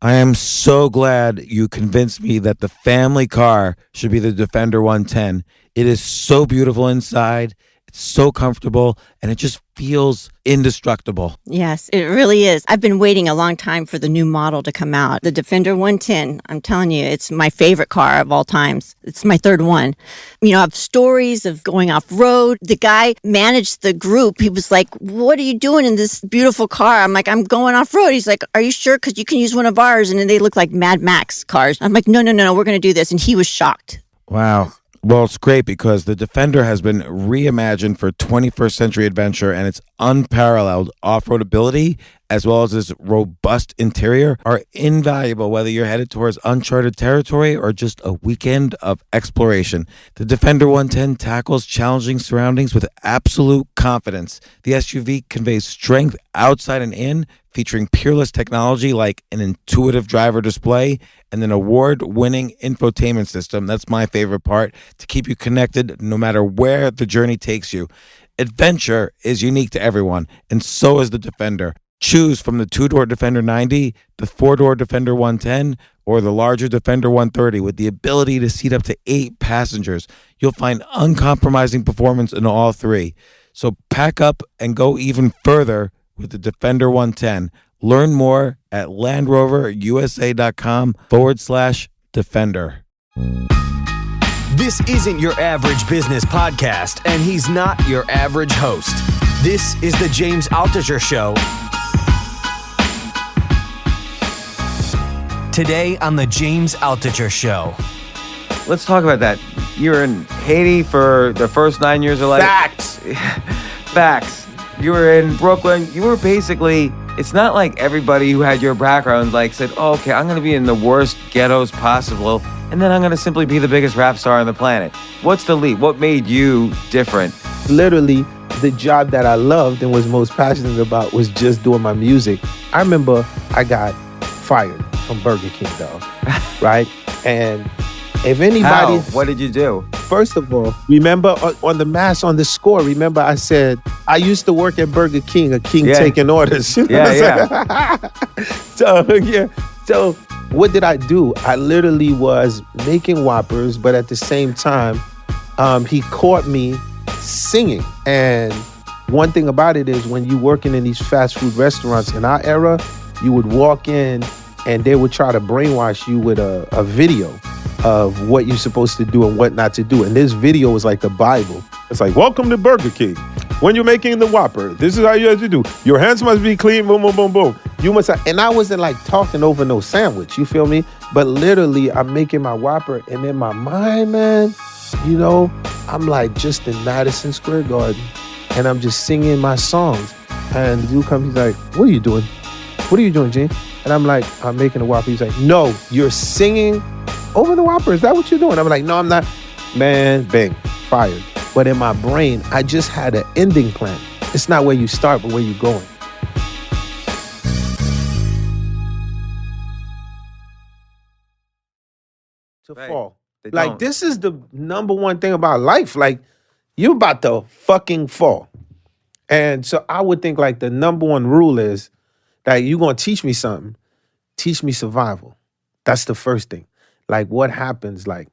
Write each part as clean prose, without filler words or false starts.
I am so glad you convinced me that the family car should be the Defender 110. It is so beautiful inside. It's so comfortable and it just feels indestructible. Yes, it really is. I've been waiting a long time for the new model to come out. The Defender 110, I'm telling you, it's my favorite car of all times. It's my third one. You know, I have stories of going off road. The guy managed the group. He was like, "What are you doing in this beautiful car?" I'm like, "I'm going off road." He's like, "Are you sure? Because you can use one of ours." And then they look like Mad Max cars. I'm like, no, we're going to do this. And he was shocked. Wow. Well, it's great because the Defender has been reimagined for 21st century adventure, and its unparalleled off-road ability as well as its robust interior are invaluable whether you're headed towards uncharted territory or just a weekend of exploration. The Defender 110 tackles challenging surroundings with absolute confidence. The SUV conveys strength outside and in, featuring peerless technology like an intuitive driver display and an award-winning infotainment system. That's my favorite part, to keep you connected no matter where the journey takes you. Adventure is unique to everyone, and so is the Defender. Choose from the two-door Defender 90, the four-door Defender 110, or the larger Defender 130 with the ability to seat up to 8 passengers. You'll find uncompromising performance in all three. So pack up and go even further with the Defender 110. Learn more at LandRoverUSA.com/Defender. This isn't your average business podcast, and he's not your average host. This is the James Altucher Show. Today on the James Altucher Show. Let's talk about that. You were in Haiti for the first 9 years of life. Facts. You were in Brooklyn. You were basically, it's not like everybody who had your background like said, oh, okay, I'm going to be in the worst ghettos possible, and then I'm going to simply be the biggest rap star on the planet. What's the leap? What made you different? Literally, the job that I loved and was most passionate about was just doing my music. I remember I got fired from Burger King, though, right? And if anybody... How? What did you do? First of all, remember on the mass, on the score, remember I said, I used to work at Burger King, a king taking orders. You know So what did I do? I literally was making Whoppers, but at the same time, he caught me singing. And one thing about it is when you working in these fast food restaurants in our era, you would walk in and they would try to brainwash you with a video of what you're supposed to do and what not to do. And this video was like the Bible. It's like, welcome to Burger King. When you're making the Whopper, this is how you have to do. Your hands must be clean, boom, boom, boom, boom. You must, and I wasn't like talking over no sandwich, you feel me? But literally, I'm making my Whopper, and in my mind, man, you know, I'm like just in Madison Square Garden, and I'm just singing my songs. And the dude comes, he's like, what are you doing? What are you doing, Gene? And I'm like, I'm making a Whopper. He's like, no, you're singing over the Whopper. Is that what you're doing? I'm like, no, I'm not. Man, bang, fired. But in my brain, I just had an ending plan. It's not where you start, but where you're going. To fall. Like, this is the number one thing about life. Like, you're about to fucking fall. And so I would think, like, the number one rule is that you're going to teach me something. Teach me survival. That's the first thing. Like, what happens, like,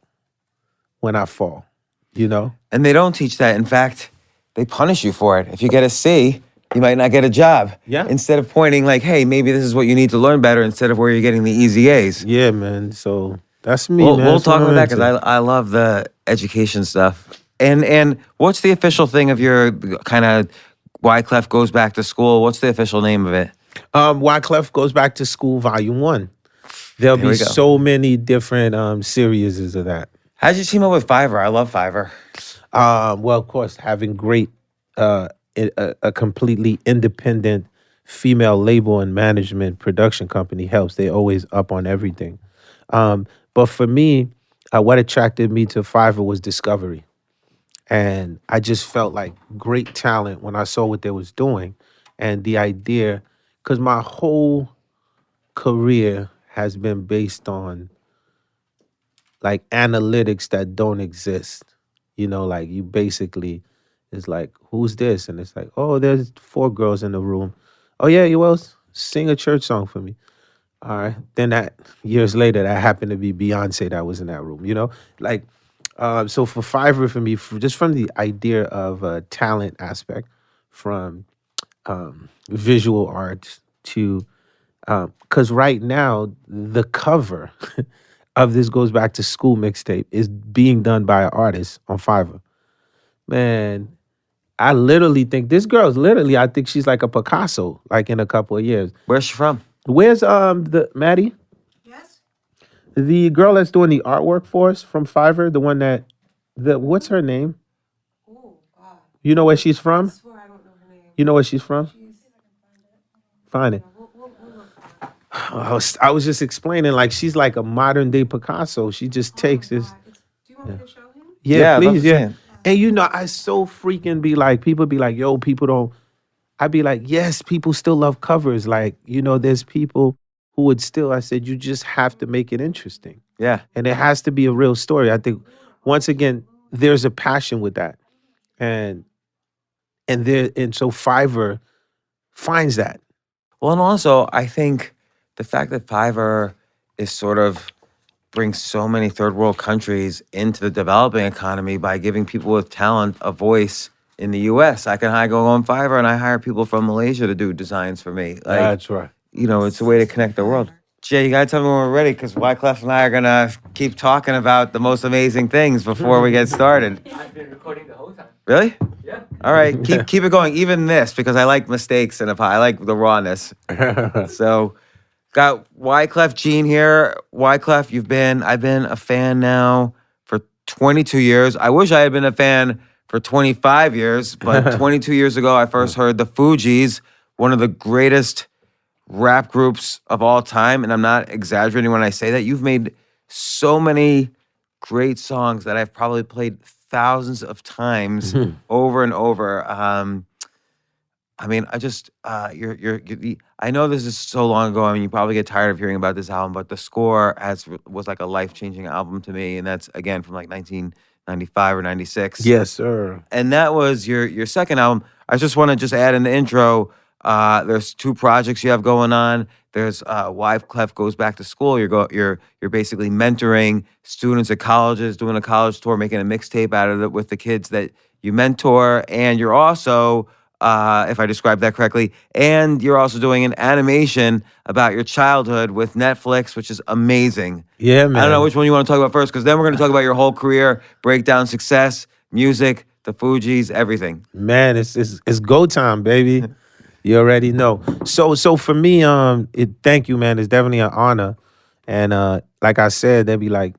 when I fall, you know? And they don't teach that. In fact, they punish you for it. If you get a C, you might not get a job. Yeah. Instead of pointing like, hey, maybe this is what you need to learn better, instead of where you're getting the easy A's. Yeah, man. So that's me, man. We'll talk about that because I love the education stuff. And what's the official thing of your kind of Wyclef Goes Back to School? What's the official name of it? Wyclef Goes Back to School, Volume 1. There'll be so many different series of that. How'd you team up with Fiverr? I love Fiverr. Well, of course, having great, a completely independent female label and management production company helps. They always up on everything. But for me, what attracted me to Fiverr was discovery. And I just felt like great talent when I saw what they was doing. And the idea, because my whole career has been based on like analytics that don't exist. You know, like you basically, it's like, who's this? And it's like, oh, there's 4 girls in the room. Oh yeah, you will sing a church song for me. All right. Then that years later, that happened to be Beyonce that was in that room. Like so for Fiverr for me, just from the idea of talent aspect, from visual arts to because right now the cover of this goes back to school mixtape is being done by an artist on Fiverr. Man, I literally think this girl's literally. I think she's like a Picasso, like in a couple of years. Where's she from? Where's the Maddie? The girl that's doing the artwork for us from Fiverr, the one that what's her name? You know where she's from? You know where she's from? Find it. I was just explaining like she's like a modern day Picasso. She just takes this. Yeah, I'd love to please, see yeah. it. And I so freaking be like, people be like, yo, people don't. I'd be like, yes, people still love covers. Like, there's people who would still. I said, you just have to make it interesting. Yeah. And it has to be a real story. I think once again, there's a passion with that. And so Fiverr finds that. Well, and also I think the fact that Fiverr is sort of brings so many third world countries into the developing economy by giving people with talent a voice in the U.S. I go on Fiverr and I hire people from Malaysia to do designs for me. Like, That's right. it's a way to connect the world. Jay, you gotta tell me when we're ready because Wyclef and I are gonna keep talking about the most amazing things before we get started. I've been recording the whole time. Really? Yeah. All right, keep it going. Even this because I like mistakes and I like the rawness. So, got Wyclef Jean here. Wyclef, I've been a fan now for 22 years. I wish I had been a fan for 25 years, but 22 years ago, I first heard the Fugees, one of the greatest rap groups of all time. And I'm not exaggerating when I say that. You've made so many great songs that I've probably played thousands of times over and over. I mean, I just I know this is so long ago. I mean, you probably get tired of hearing about this album, but the score was like a life-changing album to me, and that's again from like 1995 or 96. Yes, sir. And that was your second album. I just want to just add in the intro. There's two projects you have going on. There's Wyclef Goes Back to School. You're basically mentoring students at colleges, doing a college tour, making a mixtape out of it with the kids that you mentor, and you're also if I described that correctly. And you're also doing an animation about your childhood with Netflix, which is amazing. Yeah, man. I don't know which one you want to talk about first, because then we're going to talk about your whole career, breakdown success, music, the Fugees, everything. Man, it's go time, baby. You already know. So for me, thank you, man. It's definitely an honor. And like I said, they'd be like,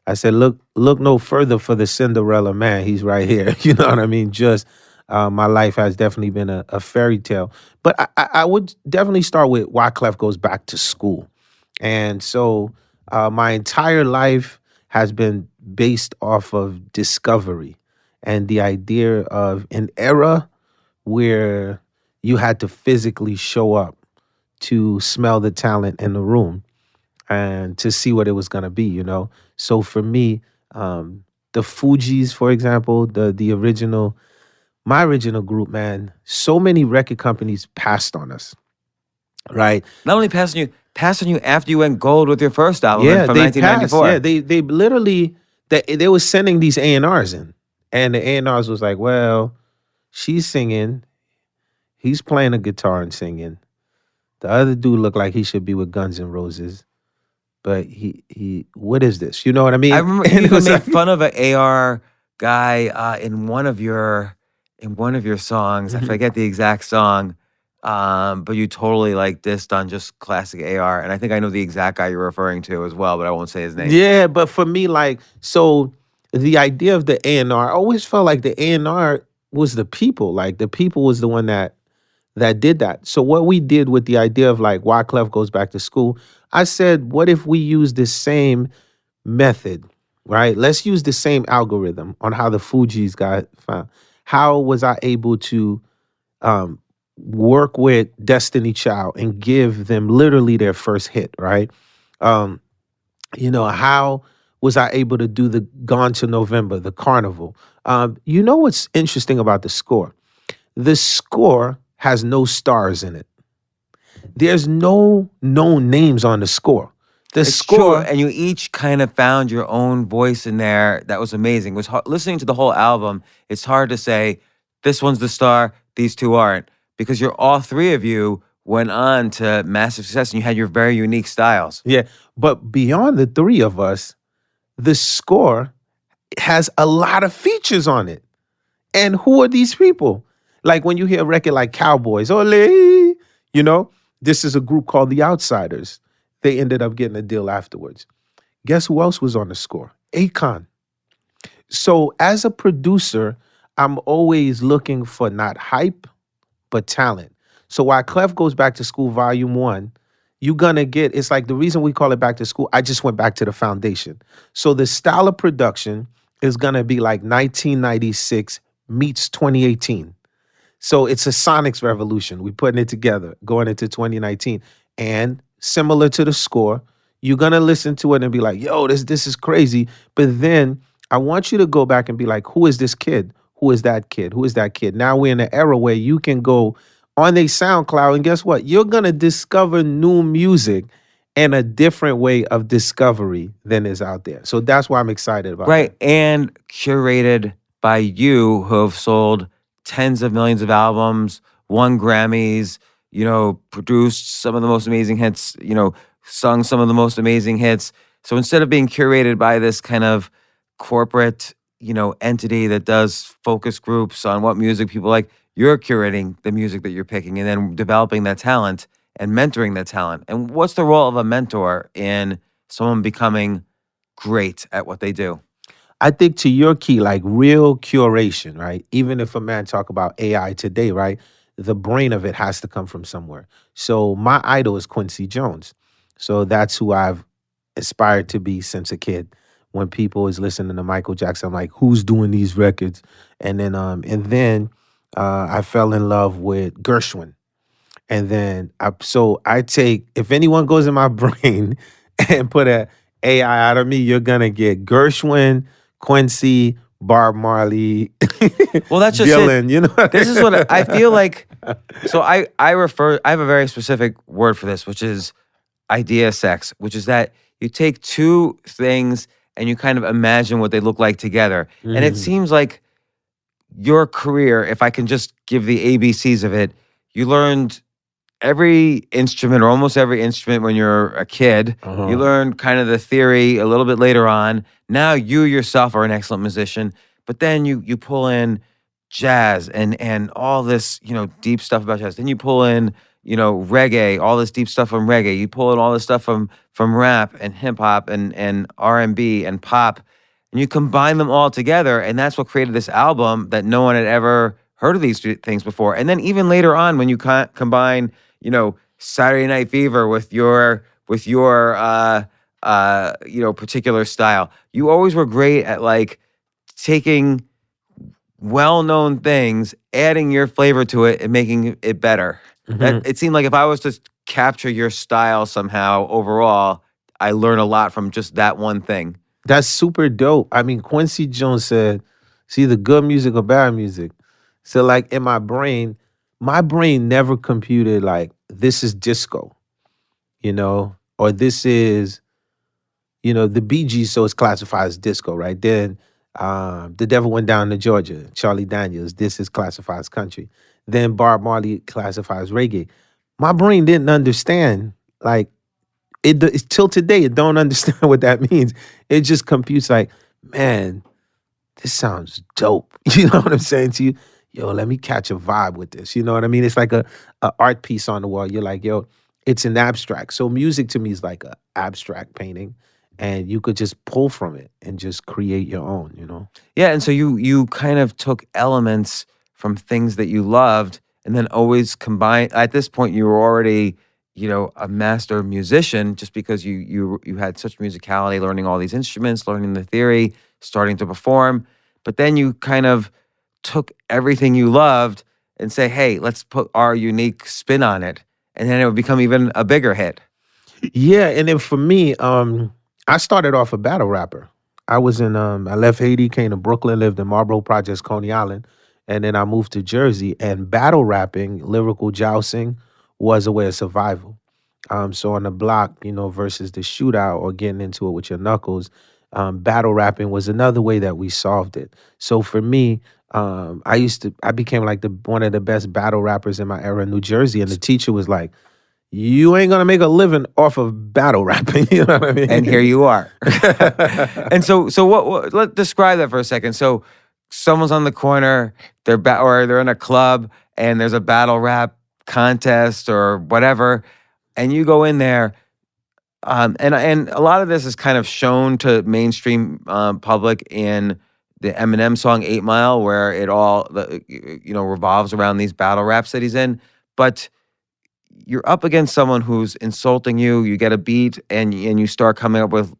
I said, look no further for the Cinderella man. He's right here. You know what I mean? Just my life has definitely been a fairy tale. But I would definitely start with Wyclef Goes Back to School. And so my entire life has been based off of discovery and the idea of an era where you had to physically show up to smell the talent in the room and to see what it was going to be, So for me, the Fugees, for example, the original, my original group, man, so many record companies passed on us, right? Not only passing you after you went gold with your first album from they 1994. passed. Yeah, they literally, they were sending these A&Rs in. And the A&Rs was like, well, she's singing. He's playing a guitar and singing. The other dude looked like he should be with Guns N' Roses. But he what is this? You know what I mean? I remember you even made fun of an AR guy in one of your songs. I forget the exact song, but you totally like dissed on just classic AR. And I think I know the exact guy you're referring to as well, but I won't say his name. Yeah, but for me, so the idea of the A&R, I always felt like the A&R was the people. Like the people was the one that did that. So what we did with the idea of like Wyclef Goes Back to School, I said, what if we use the same method, right? Let's use the same algorithm on how the Fugees got found. How was I able to work with Destiny Child and give them literally their first hit, right? How was I able to do the Gone to November, the Carnival? What's interesting about the score? The score has no stars in it. There's no known names on the score. The It's true, score, and you each kind of found your own voice in there. That was amazing. It was listening to the whole album. It's hard to say this one's the star, these two aren't, because you're all three of you went on to massive success, and you had your very unique styles. yeah. But beyond the three of us, the score has a lot of features on it. And who are these people? Like when you hear a record like Cowboys, ole, you know, this is a group called The Outsiders. They ended up getting a deal afterwards. Guess who else was on the score? Akon. So as a producer, I'm always looking for not hype, but talent. So while Clef goes back to school, volume 1, you're gonna get, it's like the reason we call it back to school, I just went back to the foundation. So the style of production is gonna be like 1996 meets 2018. So it's a sonics revolution. We're putting it together going into 2019. And similar to the score, you're gonna listen to it and be like, yo, this is crazy. But then I want you to go back and be like, who is this kid? Who is that kid? Who is that kid? Now we're in an era where you can go on a SoundCloud, and guess what? You're gonna discover new music and a different way of discovery than is out there. So that's why I'm excited about Right, it. and curated by you who have sold tens of millions of albums, won Grammys, produced some of the most amazing hits, sung some of the most amazing hits. So instead of being curated by this kind of corporate, entity that does focus groups on what music people like, you're curating the music that you're picking and then developing that talent and mentoring that talent. And what's the role of a mentor in someone becoming great at what they do? I think to your key, like real curation, right? Even if a man talk about AI today, right? The brain of it has to come from somewhere. So my idol is Quincy Jones. So that's who I've aspired to be since a kid. When people is listening to Michael Jackson, I'm like, who's doing these records? And then I fell in love with Gershwin. And then I take, if anyone goes in my brain and put a AI out of me, you're gonna get Gershwin, Quincy, Bob Marley, Well, that's just Dylan, it. you know. This is what I feel like. So I have a very specific word for this, which is idea sex, which is that you take two things and you kind of imagine what they look like together. And it seems like your career, if I can just give the ABCs of it, you learned every instrument or almost every instrument when you're a kid. You learn kind of the theory a little bit later on. Now you yourself are an excellent musician, but then you pull in jazz and all this, deep stuff about jazz. Then you pull in, reggae, all this deep stuff from reggae. You pull in all this stuff from rap and hip hop and R&B and pop. And you combine them all together, and that's what created this album that no one had ever heard of these things before. And then even later on, when you combine, Saturday Night Fever with your particular style, you always were great at like taking well-known things, adding your flavor to it, and making it better. That it seemed like if I was to capture your style somehow overall, I learn a lot from just that one thing. That's super dope. I mean, Quincy Jones said, it's either good music or bad music. So like in my brain never computed like this is disco, or this is, the Bee Gees, so it's classified as disco, right? Then The Devil Went Down to Georgia, Charlie Daniels, this is classified as country. Then Bob Marley classifies reggae. My brain didn't understand, like, till today, it don't understand what that means. It just computes like, man, this sounds dope. You know what I'm saying to you? Yo, let me catch a vibe with this. You know what I mean? It's like a art piece on the wall. You're like, yo, it's an abstract. So music to me is like an abstract painting, and you could just pull from it and just create your own. Yeah, and so you kind of took elements from things that you loved and then always combined. At this point, you were already, a master musician just because you had such musicality, learning all these instruments, learning the theory, starting to perform. But then you kind of took everything you loved and say, hey, let's put our unique spin on it. And then it would become even a bigger hit. Yeah, and then for me, I started off a battle rapper. I left Haiti, came to Brooklyn, lived in Marlboro Projects, Coney Island, and then I moved to Jersey. And battle rapping, lyrical jousting, was a way of survival. So on the block, versus the shootout or getting into it with your knuckles, battle rapping was another way that we solved it. So for me, I became like one of the best battle rappers in my era in New Jersey, and the teacher was like, "You ain't gonna make a living off of battle rapping." You know what I mean? And here you are. And so let's describe that for a second. So someone's on the corner, or they're in a club, and there's a battle rap contest or whatever, and you go in there. And a lot of this is kind of shown to mainstream public in the Eminem song 8 Mile, where it all revolves around these battle raps that he's in. But you're up against someone who's insulting you. You get a beat, and you start coming up with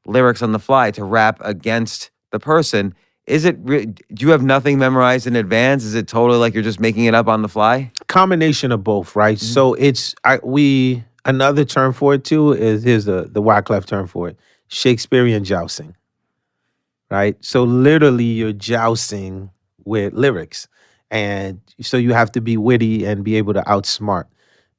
lyrics on the fly to rap against the person. Do you have nothing memorized in advance? Is it totally like you're just making it up on the fly? Combination of both, right? Mm-hmm. So another term for it too here's the Wyclef term for it: Shakespearean jousting, right? So literally you're jousting with lyrics, and so you have to be witty and be able to outsmart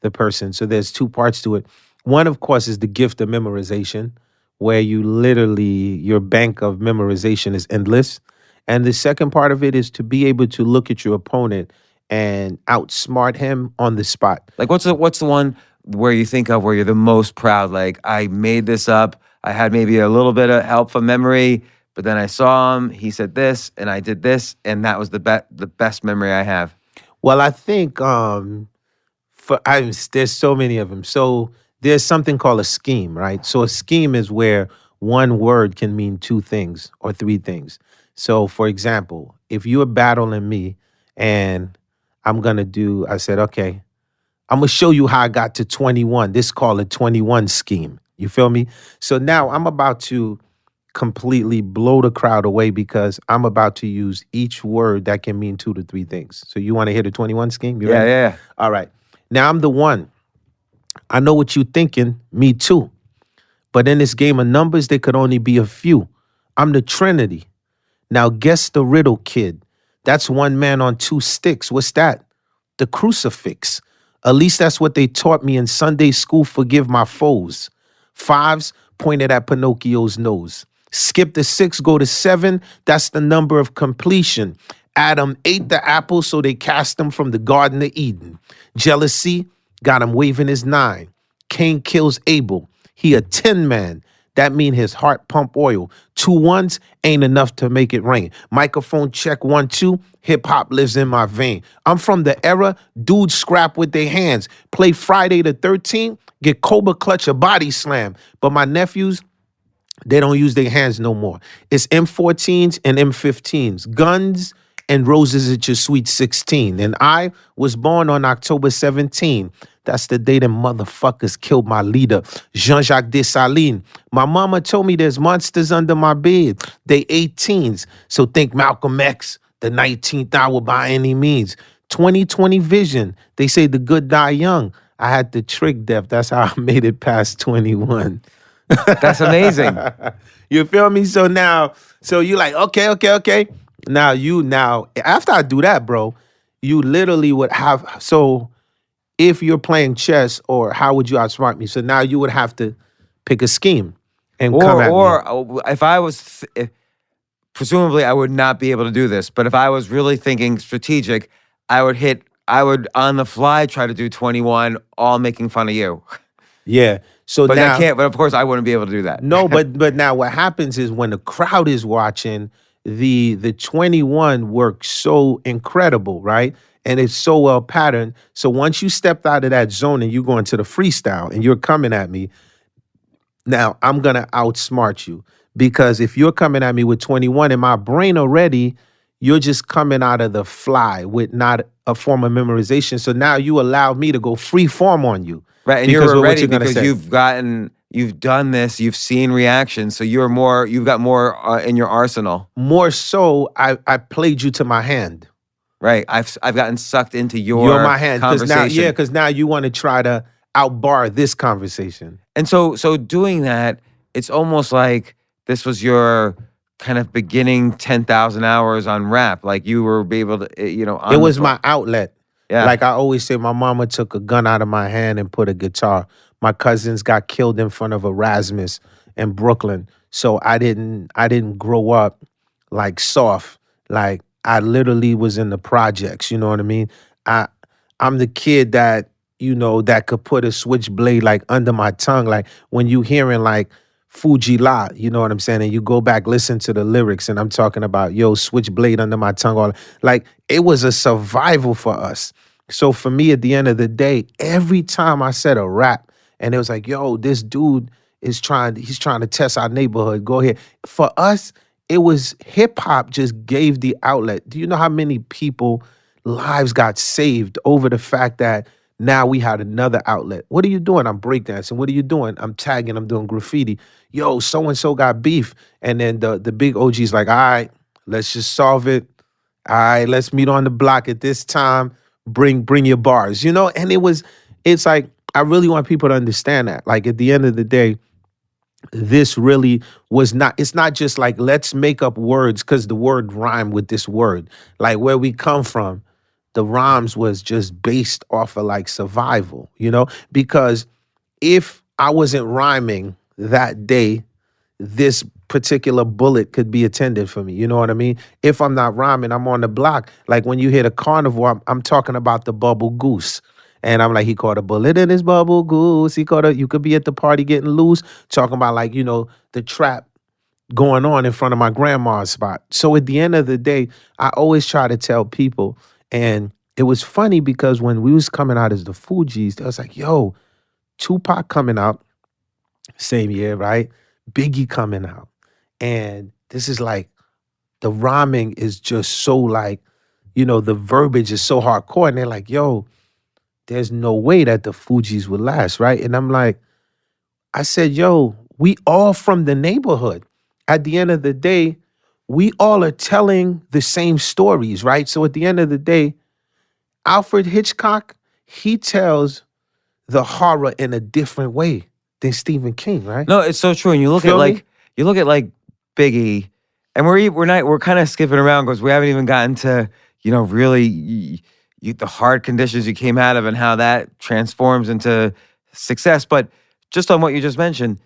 the person. So there's two parts to it. One, of course, is the gift of memorization, where your bank of memorization is endless. And the second part of it is to be able to look at your opponent and outsmart him on the spot. Like what's the one where you think of where you're the most proud? Like, I made this up. I had maybe a little bit of help from memory, but then I saw him, he said this, and I did this, and that was the best memory I have. Well, I think there's so many of them. So there's something called a scheme, right? So a scheme is where one word can mean two things or three things. So for example, if you're battling me and I said, okay, I'm going to show you how I got to 21. This is called a 21 scheme. You feel me? So now I'm about to completely blow the crowd away because I'm about to use each word that can mean two to three things. So you want to hear the 21 scheme? You ready? Yeah. All right. Now I'm the one. I know what you're thinking. Me too. But in this game of numbers, there could only be a few. I'm the Trinity. Now guess the riddle, kid. That's one man on two sticks. What's that? The crucifix. At least that's what they taught me in Sunday school. Forgive my foes. Fives pointed at Pinocchio's nose. Skip the 6, go to 7. That's the number of completion. Adam ate the apple, so they cast him from the Garden of Eden. Jealousy got him waving his 9. Cain kills Abel. He a 10 man. That mean his heart pump oil. 2 ones ain't enough to make it rain. Microphone check 1 2. Hip hop lives in my vein. I'm from the era dudes scrap with their hands. Play Friday the 13th. Get Cobra clutch a body slam. But my nephews, they don't use their hands no more. It's M14s and M15s. Guns and roses at your sweet 16. And I was born on October 17. That's the day them motherfuckers killed my leader, Jean-Jacques Dessalines. My mama told me there's monsters under my bed. They 18s. So think Malcolm X, the 19th hour by any means. 20/20 vision. They say the good die young. I had the trick death. That's how I made it past 21. That's amazing. You feel me? So you're like, okay. Now, after I do that, bro, you literally would have, so if you're playing chess, or how would you outsmart me? So now you would have to pick a scheme and come at me. Or if I was, presumably I would not be able to do this, but if I was really thinking strategic, I would on the fly try to do 21, all making fun of you. Yeah. So but now, but of course I wouldn't be able to do that. No, but now what happens is when the crowd is watching, the 21 works so incredible, right? And it's so well patterned. So once you step out of that zone and you go into the freestyle and you're coming at me, now I'm going to outsmart you. Because if you're coming at me with 21 in my brain already, you're just coming out of the fly with not a form of memorization. So now you allow me to go free form on you. Right, and you're ready because you've done this, you've seen reactions, so you've got more in your arsenal. More so, I played you to my hand. Right, I've gotten sucked into you're my hand, conversation. Because now you want to try to outbar this conversation. And so doing that, it's almost like this was your kind of beginning 10,000 hours on rap. Like you were able to, it was my outlet. Yeah. Like I always say, my mama took a gun out of my hand and put a guitar. My cousins got killed in front of Erasmus in Brooklyn. So I didn't grow up like soft. Like I literally was in the projects, you know what I mean? I I'm the kid that, that could put a switchblade like under my tongue. Like when you hearing like Fuji La, you know what I'm saying? And you go back, listen to the lyrics, and I'm talking about, yo, switchblade under my tongue. All like it was a survival for us. So for me, at the end of the day, every time I said a rap, and it was like, yo, this dude he's trying to test our neighborhood. Go ahead. For us, it was hip hop just gave the outlet. Do you know how many people lives got saved over the fact that now we had another outlet? What are you doing? I'm breakdancing. What are you doing? I'm tagging, I'm doing graffiti. Yo, so and so got beef. And then the big OG's like, all right, let's just solve it. All right, let's meet on the block at this time. Bring your bars, And it's like I really want people to understand that. Like at the end of the day, this really was not, it's not just like let's make up words because the word rhyme with this word. Like where we come from, the rhymes was just based off of like survival, because if I wasn't rhyming that day, this particular bullet could be attended for me. You know what I mean? If I'm not rhyming, I'm on the block. Like when you hit a carnivore, I'm talking about the bubble goose. And I'm like, he caught a bullet in his bubble goose. You could be at the party getting loose, talking about like, the trap going on in front of my grandma's spot. So at the end of the day, I always try to tell people, and it was funny because when we was coming out as the Fugees, they was like, yo, Tupac coming out same year, right? Biggie coming out. And this is like, the rhyming is just so like, the verbiage is so hardcore. And they're like, yo, there's no way that the Fugees would last, right? And I'm like, I said, yo, we all from the neighborhood. At the end of the day, we all are telling the same stories, right? So at the end of the day, Alfred Hitchcock, he tells the horror in a different way than Stephen King, right? No, it's so true. And you look Feel at me? Biggie, and we're kind of skipping around because we haven't even gotten to really the hard conditions you came out of and how that transforms into success. But just on what you just mentioned,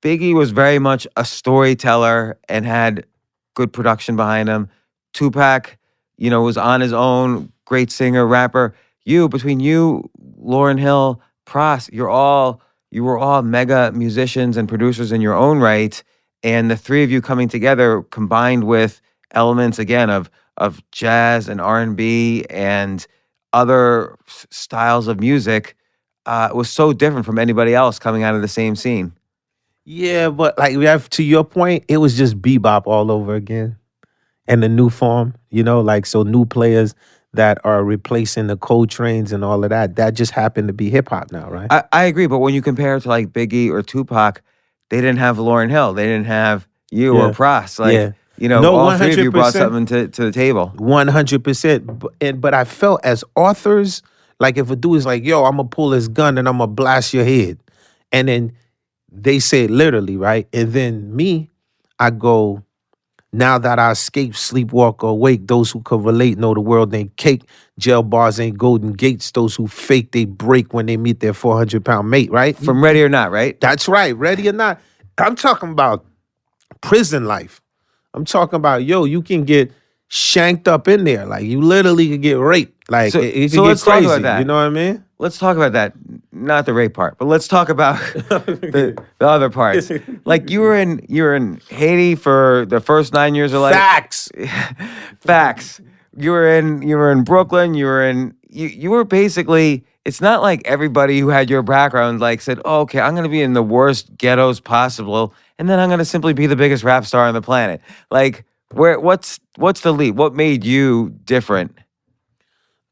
Biggie was very much a storyteller and had good production behind him. Tupac, was on his own, great singer, rapper. Between you, Lauryn Hill, Pras, you were all mega musicians and producers in your own right. And the three of you coming together, combined with elements again of jazz and R&B and other styles of music, was so different from anybody else coming out of the same scene. Yeah, but like to your point, it was just bebop all over again. And the new form, like so new players that are replacing the Coltrane's and all of that. That just happened to be hip hop now, right? I agree, but when you compare it to like Biggie or Tupac, they didn't have Lauryn Hill. They didn't have you or Pras. Like, No, all three of you brought 100%. something to the table. 100%. But I felt as authors, like if a dude is like, yo, I'm gonna pull this gun and I'm gonna blast your head. And then they say it literally, right? And then me, I go, now that I escape, sleepwalk, or awake, those who could relate know the world ain't cake. Jail bars ain't golden gates. Those who fake, they break when they meet their 400-pound mate, right? From Ready or Not, right? That's right. Ready or Not. I'm talking about prison life. I'm talking about, yo, you can get shanked up in there. Like, you literally could get raped. Like, So- it can so get let's talk crazy. about that. You know what I mean? Let's talk about that. Not the rape part, but let's talk about the other parts. Like you were in Haiti for the first 9 years of life. Facts. Facts. You were in Brooklyn. You were basically. It's not like everybody who had your background like said, "Oh, okay, I'm going to be in the worst ghettos possible, and then I'm going to simply be the biggest rap star on the planet." Like, what's the leap? What made you different?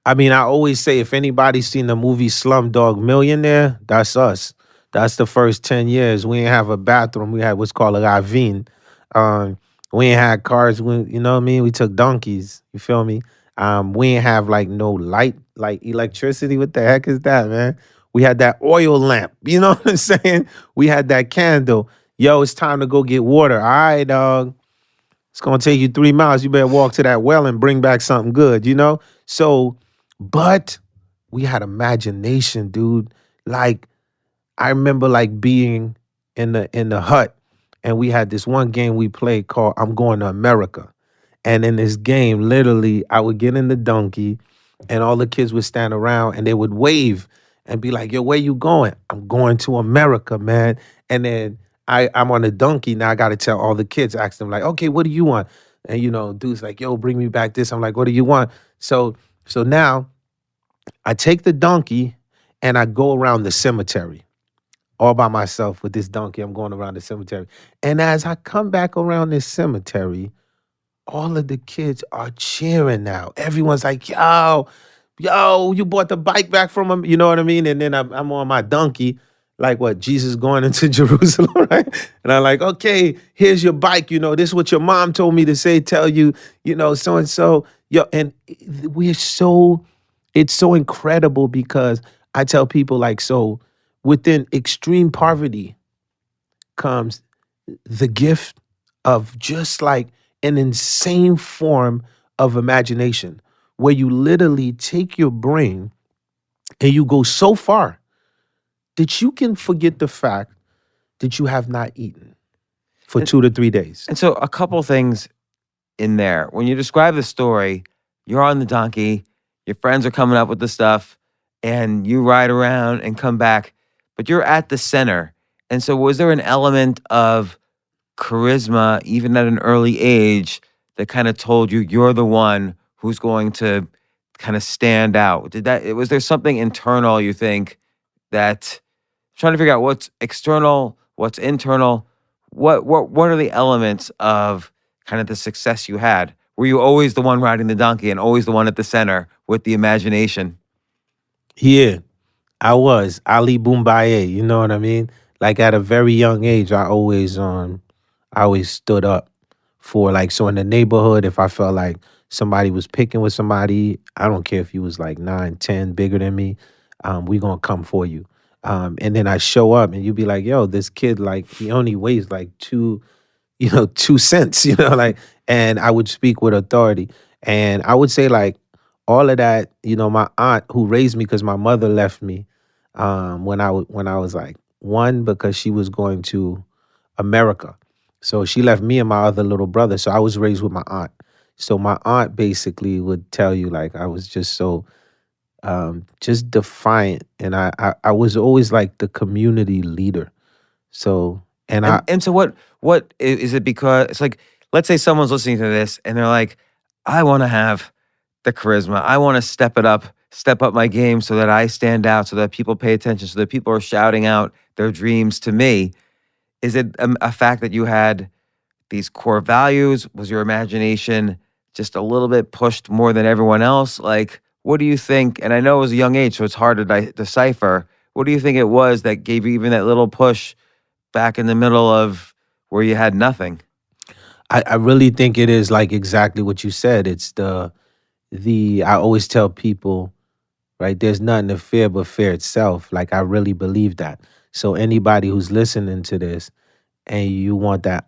I mean, I always say if anybody's seen the movie Slumdog Millionaire, that's us. That's the first 10 years. We didn't have a bathroom. We had what's called a ravine. We ain't had cars. You know what I mean? We took donkeys. You feel me? We ain't have like no light, like electricity. What the heck is that, man? We had that oil lamp. You know what I'm saying? We had that candle. Yo, it's time to go get water. All right, dog. It's going to take you 3 miles. You better walk to that well and bring back something good, So, but we had imagination, dude. Like I remember like being in the hut, and we had this one game we played called I'm Going to America. And in this game, literally, I would get in the donkey, and all the kids would stand around and they would wave and be like, "Yo, where you going?" "I'm going to America, man." And then I'm on the donkey now. I got to tell all the kids, ask them like, "Okay, what do you want?" And dude's like, "Yo, bring me back this." I'm like, "What do you want?" So now I take the donkey and I go around the cemetery all by myself with this donkey. I'm going around the cemetery. And as I come back around this cemetery, all of the kids are cheering now. Everyone's like, yo, you bought the bike back from him. You know what I mean? And then I'm on my donkey, like what, Jesus going into Jerusalem, right? And I'm like, okay, here's your bike. This is what your mom told me to say, tell you, so and so. Yo, and it's so incredible because I tell people like, so within extreme poverty comes the gift of just like an insane form of imagination where you literally take your brain and you go so far that you can forget the fact that you have not eaten for 2 to 3 days. And so a couple things in there. When you describe the story, you're on the donkey, your friends are coming up with the stuff, and you ride around and come back, but you're at the center. And so was there an element of charisma, even at an early age, that kind of told you you're the one who's going to kind of stand out? Was there something internal, you think, that trying to figure out what's external, what's internal, what are the elements of kind of the success you had? Were you always the one riding the donkey and always the one at the center with the imagination? Yeah, I was Ali Boumbaye, you know what I mean? Like at a very young age, I always stood up for like, so in the neighborhood, if I felt like somebody was picking with somebody, I don't care if you was like 9, 10, bigger than me, we gonna come for you. And then I show up and you be like, yo, this kid, like he only weighs like 2 cents, like, and I would speak with authority. And I would say like all of that, my aunt who raised me, because my mother left me when I was like one, because she was going to America. So she left me and my other little brother. So I was raised with my aunt. So my aunt basically would tell you like I was just so just defiant. And I was always like the community leader. So And so what is it? Because it's like, let's say someone's listening to this and they're like, I want to have the charisma. I want to step up my game so that I stand out, so that people pay attention, so that people are shouting out their dreams to me. Is it a fact that you had these core values? Was your imagination just a little bit pushed more than everyone else? Like, what do you think? And I know it was a young age, so it's hard to decipher. What do you think it was that gave you even that little push back in the middle of where you had nothing? I really think it is like exactly what you said. It's I always tell people, right, there's nothing to fear but fear itself. Like I really believe that. So anybody who's listening to this and you want that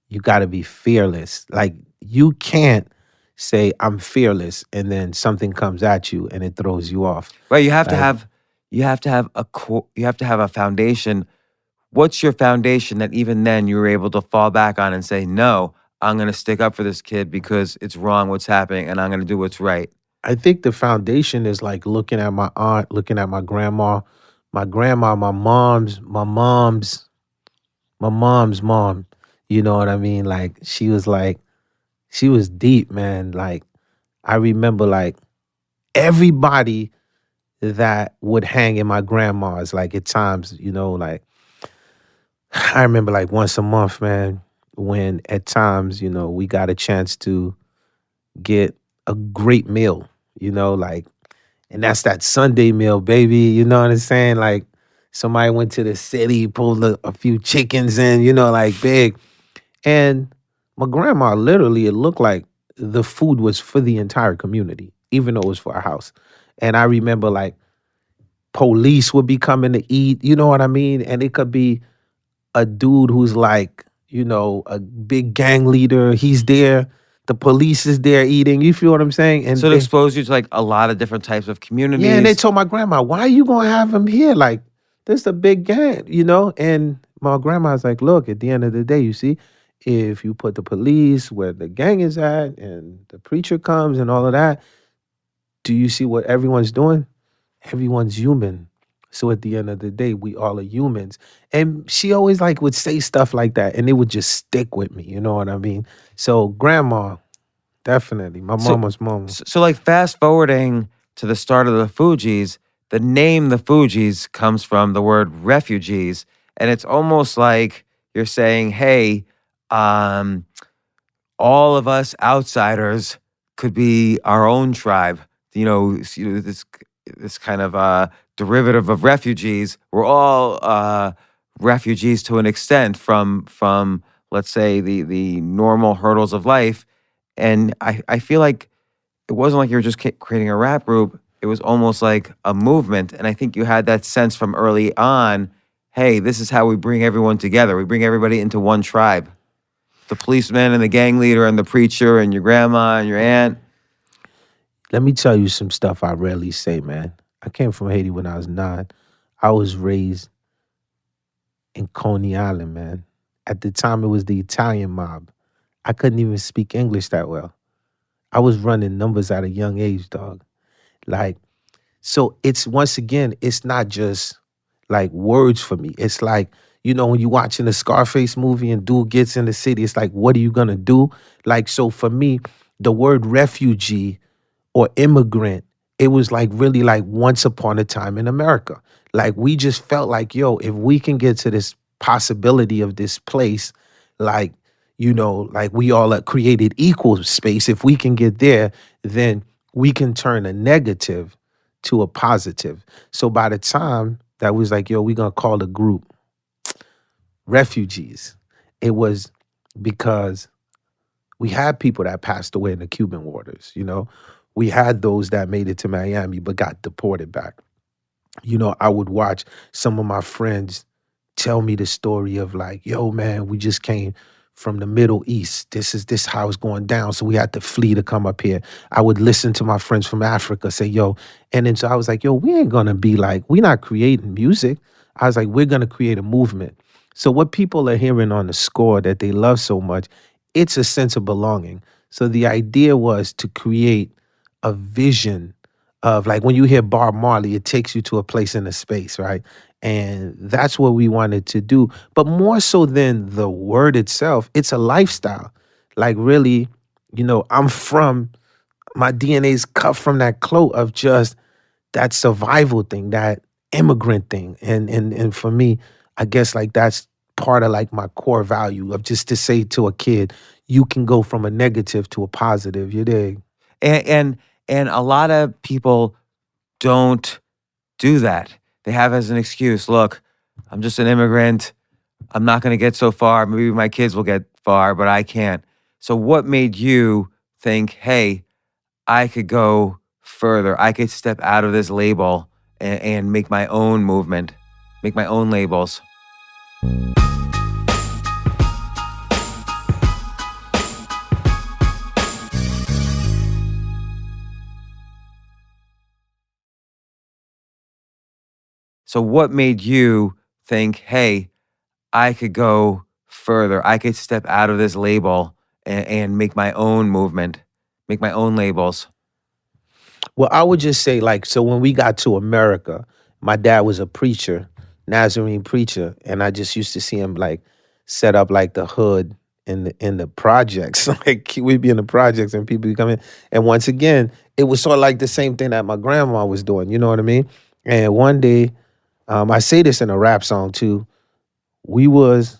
you got to be fearless. Like you can't say I'm fearless and then something comes at you and it throws you off. Right, you have to Like, have you have to have a foundation. What's your foundation that even then you were able to fall back on and say, no, I'm going to stick up for this kid because it's wrong what's happening and I'm going to do what's right? I think the foundation is like looking at my aunt, looking at my grandma, my mom's mom. You know what I mean? Like she was deep, man. Like I remember like everybody that would hang in my grandma's, like at times, like I remember like once a month, man, when at times, we got a chance to get a great meal, like, and that's that Sunday meal, baby. You know what I'm saying? Like somebody went to the city, pulled a few chickens in, like big. And my grandma, literally, it looked like the food was for the entire community, even though it was for our house. And I remember like police would be coming to eat, you know what I mean? And it could be a dude who's like, a big gang leader. He's there The police is there eating. You feel what I'm saying? And So it they, exposed you to like a lot of different types of communities. yeah, and they told my grandma, why are you gonna have him here? Like, this a big gang, you know? And my grandma's like, look, at the end of the day, you see, if you put the police where the gang is at and the preacher comes and all of that, do you see what everyone's doing? Everyone's human. So at the end of the day, we all are humans. And she always like would say stuff like that and it would just stick with me. You know what I mean? So grandma, definitely. My So- mama's mama. So like fast forwarding to the start of the Fugees, the name the Fugees comes from the word refugees. And it's almost like you're saying, hey, all of us outsiders could be our own tribe. This kind of derivative of refugees. We're all refugees to an extent from let's say the normal hurdles of life. And I feel like it wasn't like you were just creating a rap group. It was almost like a movement. And I think you had that sense from early on. Hey, this is how we bring everyone together. We bring everybody into one tribe. The policeman and the gang leader and the preacher and your grandma and your aunt. Let me tell you some stuff I rarely say, man. I came from Haiti when I was 9. I was raised in Coney Island, man. At the time, it was the Italian mob. I couldn't even speak English that well. I was running numbers at a young age, dog. Like, so it's once again, it's not just like words for me. It's like, you know, when you're watching a Scarface movie and dude gets in the city, it's like, what are you gonna do? Like, so for me, the word refugee or immigrant, it was like really like once upon a time in America. Like we just felt like, yo, if we can get to this possibility of this place, like, you know, like we all are created equal space. If we can get there, then we can turn a negative to a positive. So by the time that was like, yo, we're gonna call the group refugees, it was because we had people that passed away in the Cuban waters, you know. We had those that made it to Miami but got deported back. You know, I would watch some of my friends tell me the story of like, yo, man, we just came from the Middle East. This how it's going down. So we had to flee to come up here. I would listen to my friends from Africa say, yo, and then so I was like, yo, we ain't gonna be like, we're not creating music. I was like, we're gonna create a movement. So what people are hearing on the score that they love so much, it's a sense of belonging. So the idea was to create a vision of like when you hear Bob Marley, it takes you to a place in a space, right? And that's what we wanted to do. But more so than the word itself, it's a lifestyle. Like really, you know, my DNA is cut from that cloak of just that survival thing, that immigrant thing. And for me, I guess like that's part of like my core value of just to say to a kid, you can go from a negative to a positive, you dig? And a lot of people don't do that. They have as an excuse, look, I'm just an immigrant. I'm not going to get so far. Maybe my kids will get far, but I can't. So what made you think, hey, I could go further. I could step out of this label and make my own movement, make my own labels? So what made you think, hey, I could go further. I could step out of this label and make my own movement, make my own labels? Well, I would just say, like, so when we got to America, my dad was a preacher, Nazarene preacher, and I just used to see him like set up like the hood in the projects. Like we'd be in the projects and people would come in. And once again, it was sort of like the same thing that my grandma was doing, you know what I mean? And one day, I say this in a rap song too, we was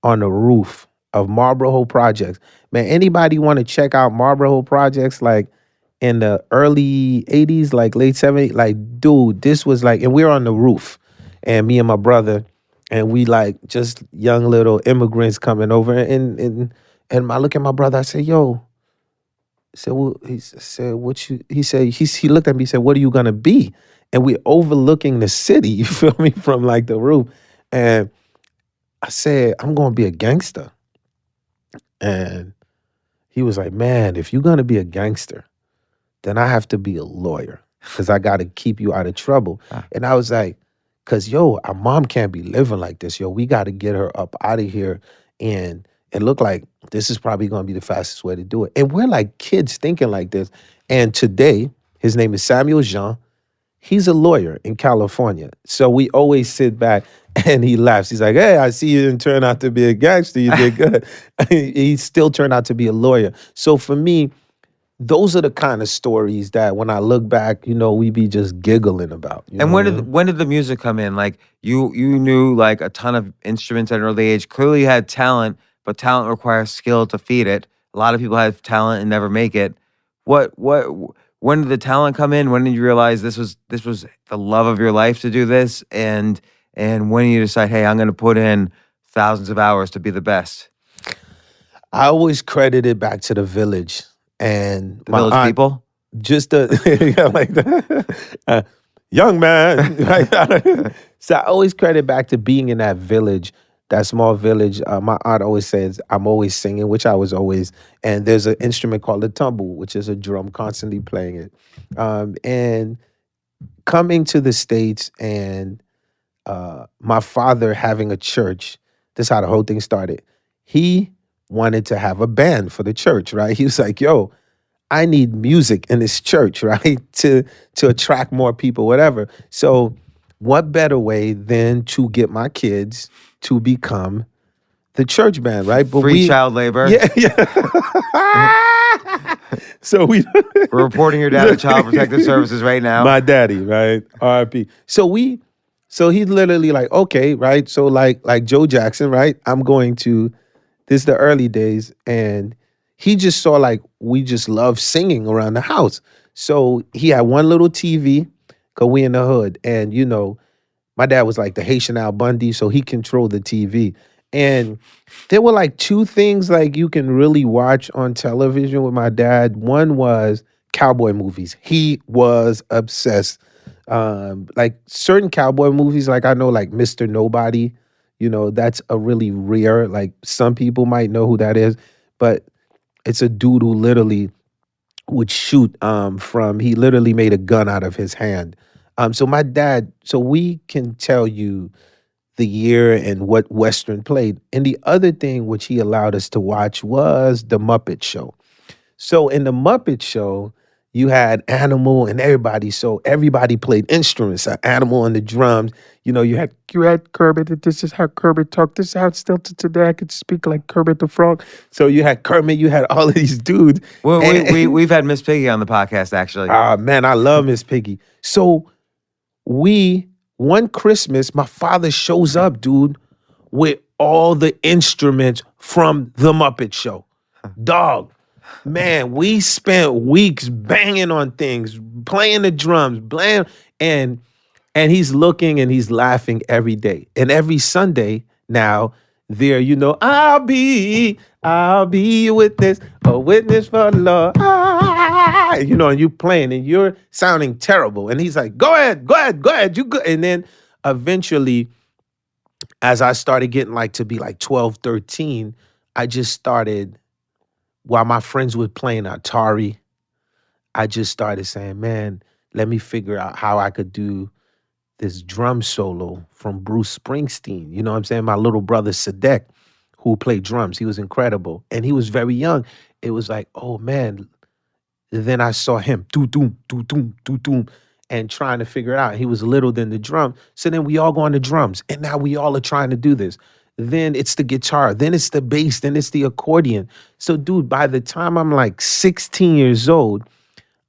on the roof of Marlboro Hill Projects. Man, anybody want to check out Marlboro Hill Projects like in the early 80s, like late 70s? Like, dude, this was like, and we were on the roof. And me and my brother, and we like just young little immigrants coming over. And I look at my brother, I say, yo, he said, what you, he said, he looked at me, he said, what are you gonna be? And we're overlooking the city, you feel me, from like the roof. And I said, I'm gonna be a gangster. And he was like, man, if you're gonna be a gangster, then I have to be a lawyer because I got to keep you out of trouble. And I was like, because, yo, our mom can't be living like this. Yo, we got to get her up out of here. And it looked like this is probably going to be the fastest way to do it. And we're like kids thinking like this. And today, his name is Wyclef Jean. He's a lawyer in California. So we always sit back and he laughs. He's like, hey, I see you didn't turn out to be a gangster. You did good. He still turned out to be a lawyer. So for me, those are the kind of stories that when I look back, we be just giggling about. And when did the music come in? Like you knew like a ton of instruments at an early age. Clearly you had talent, but talent requires skill to feed it. A lot of people have talent and never make it. When did the talent come in? When did you realize this was the love of your life to do this? And when did you decide, hey, I'm going to put in thousands of hours to be the best? I always credit it back to the village. And the village people? Just like that. Young man. So I always credit back to being in that village, that small village. My aunt always says, I'm always singing, which I was always. And there's an instrument called the tumble, which is a drum, constantly playing it. And coming to the States and my father having a church, this is how the whole thing started. He wanted to have a band for the church, right? He was like, yo, I need music in this church, right? To attract more people, whatever. So what better way than to get my kids to become the church band, right? But free child labor. Yeah. So we're reporting your dad to Child Protective Services right now. My daddy, right? R.I.P. So he's literally like, okay, right? So like Joe Jackson, right? This is the early days, and he just saw like we just love singing around the house. So he had one little TV, because we in the hood. And, my dad was like the Haitian Al Bundy, so he controlled the TV. And there were like two things like you can really watch on television with my dad. One was cowboy movies. He was obsessed. Like certain cowboy movies, like I know like Mr. Nobody, that's a really rare, like some people might know who that is, but it's a dude who literally would shoot he literally made a gun out of his hand. So my dad, so we can tell you the year and what Western played. And the other thing which he allowed us to watch was The Muppet Show. So in The Muppet Show, you had Animal and everybody. So everybody played instruments. Animal on the drums. You had Kermit. This is how Kermit talked. This is how still to today I could speak like Kermit the Frog. So you had Kermit. You had all of these dudes. Well, we've had Miss Piggy on the podcast actually. Man, I love Miss Piggy. So one Christmas, my father shows up, dude, with all the instruments from The Muppet Show. Dog. Man, we spent weeks banging on things, playing the drums, and he's looking and he's laughing every day. And every Sunday now, I'll be a witness for the Lord. And you playing and you're sounding terrible. And he's like, go ahead, you go. And then eventually, as I started getting like to be like 12, 13, I just started, while my friends were playing Atari, I just started saying, man, let me figure out how I could do this drum solo from Bruce Springsteen. You know what I'm saying? My little brother, Sadek, who played drums, he was incredible. And he was very young. It was like, oh, man. Then I saw him, doo-doom, doo-doom, doo-doom, and trying to figure it out. He was little than the drum. So then we all go on the drums. And now we all are trying to do this. Then it's the guitar. Then it's the bass. Then it's the accordion. So, dude, by the time I'm like 16 years old,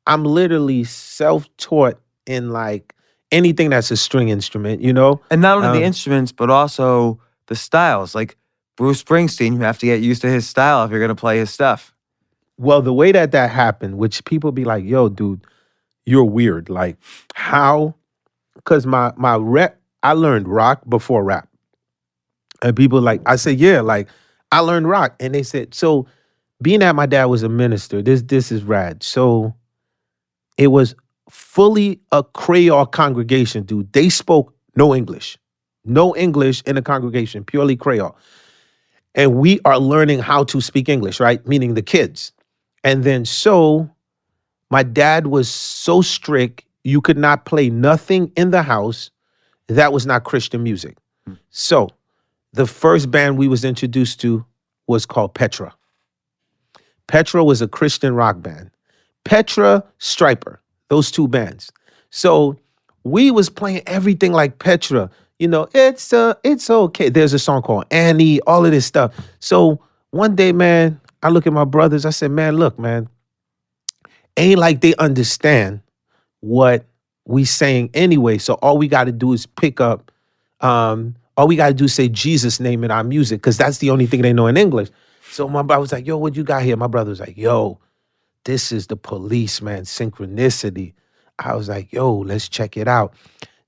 I'm literally self-taught in like anything that's a string instrument, And not only the instruments, but also the styles. Like Bruce Springsteen, you have to get used to his style if you're going to play his stuff. Well, the way that happened, which people be like, yo, dude, you're weird. Like, how? Because my rap, I learned rock before rap. And people like, I said, yeah, like, I learned rock. And they said, so being that my dad was a minister, this is rad. So it was fully a Creole congregation, dude. They spoke no English. No English in the congregation, purely Creole. And we are learning how to speak English, right? Meaning the kids. And then so my dad was so strict, you could not play nothing in the house that was not Christian music. So the first band we was introduced to was called Petra. Petra was a Christian rock band. Petra, Striper, those two bands. So we was playing everything like Petra. You know, it's okay. There's a song called Annie, all of this stuff. So one day, man, I look at my brothers. I said, man, look, man, ain't like they understand what we saying anyway. So all we got to do is pick up. All we got to do is say Jesus' name in our music, because that's the only thing they know in English. So my brother was like, yo, what you got here? My brother was like, yo, this is the Police, man, Synchronicity. I was like, yo, let's check it out.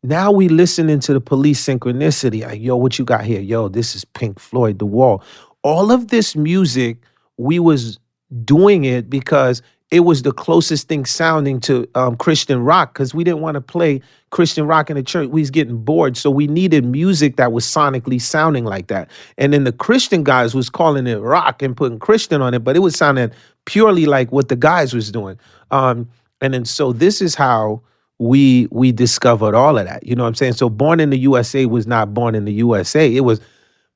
Now we listening to the Police, Synchronicity. Like, yo, what you got here? Yo, this is Pink Floyd, The Wall. All of this music, we was doing it because it was the closest thing sounding to Christian rock, because we didn't want to play Christian rock in the church. We was getting bored. So we needed music that was sonically sounding like that. And then the Christian guys was calling it rock and putting Christian on it, but it was sounding purely like what the guys was doing. And then so this is how we discovered all of that. You know what I'm saying? So Born in the USA was not Born in the USA. It was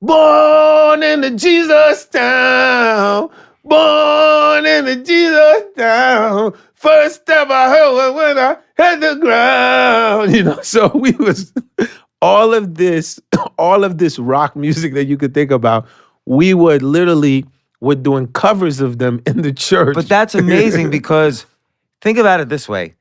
Born in the Jesus town. Born in the Jesus town. First step I heard was when I hit the ground. You know, so we was all of this rock music that you could think about. We would literally were doing covers of them in the church. But that's amazing because think about it this way.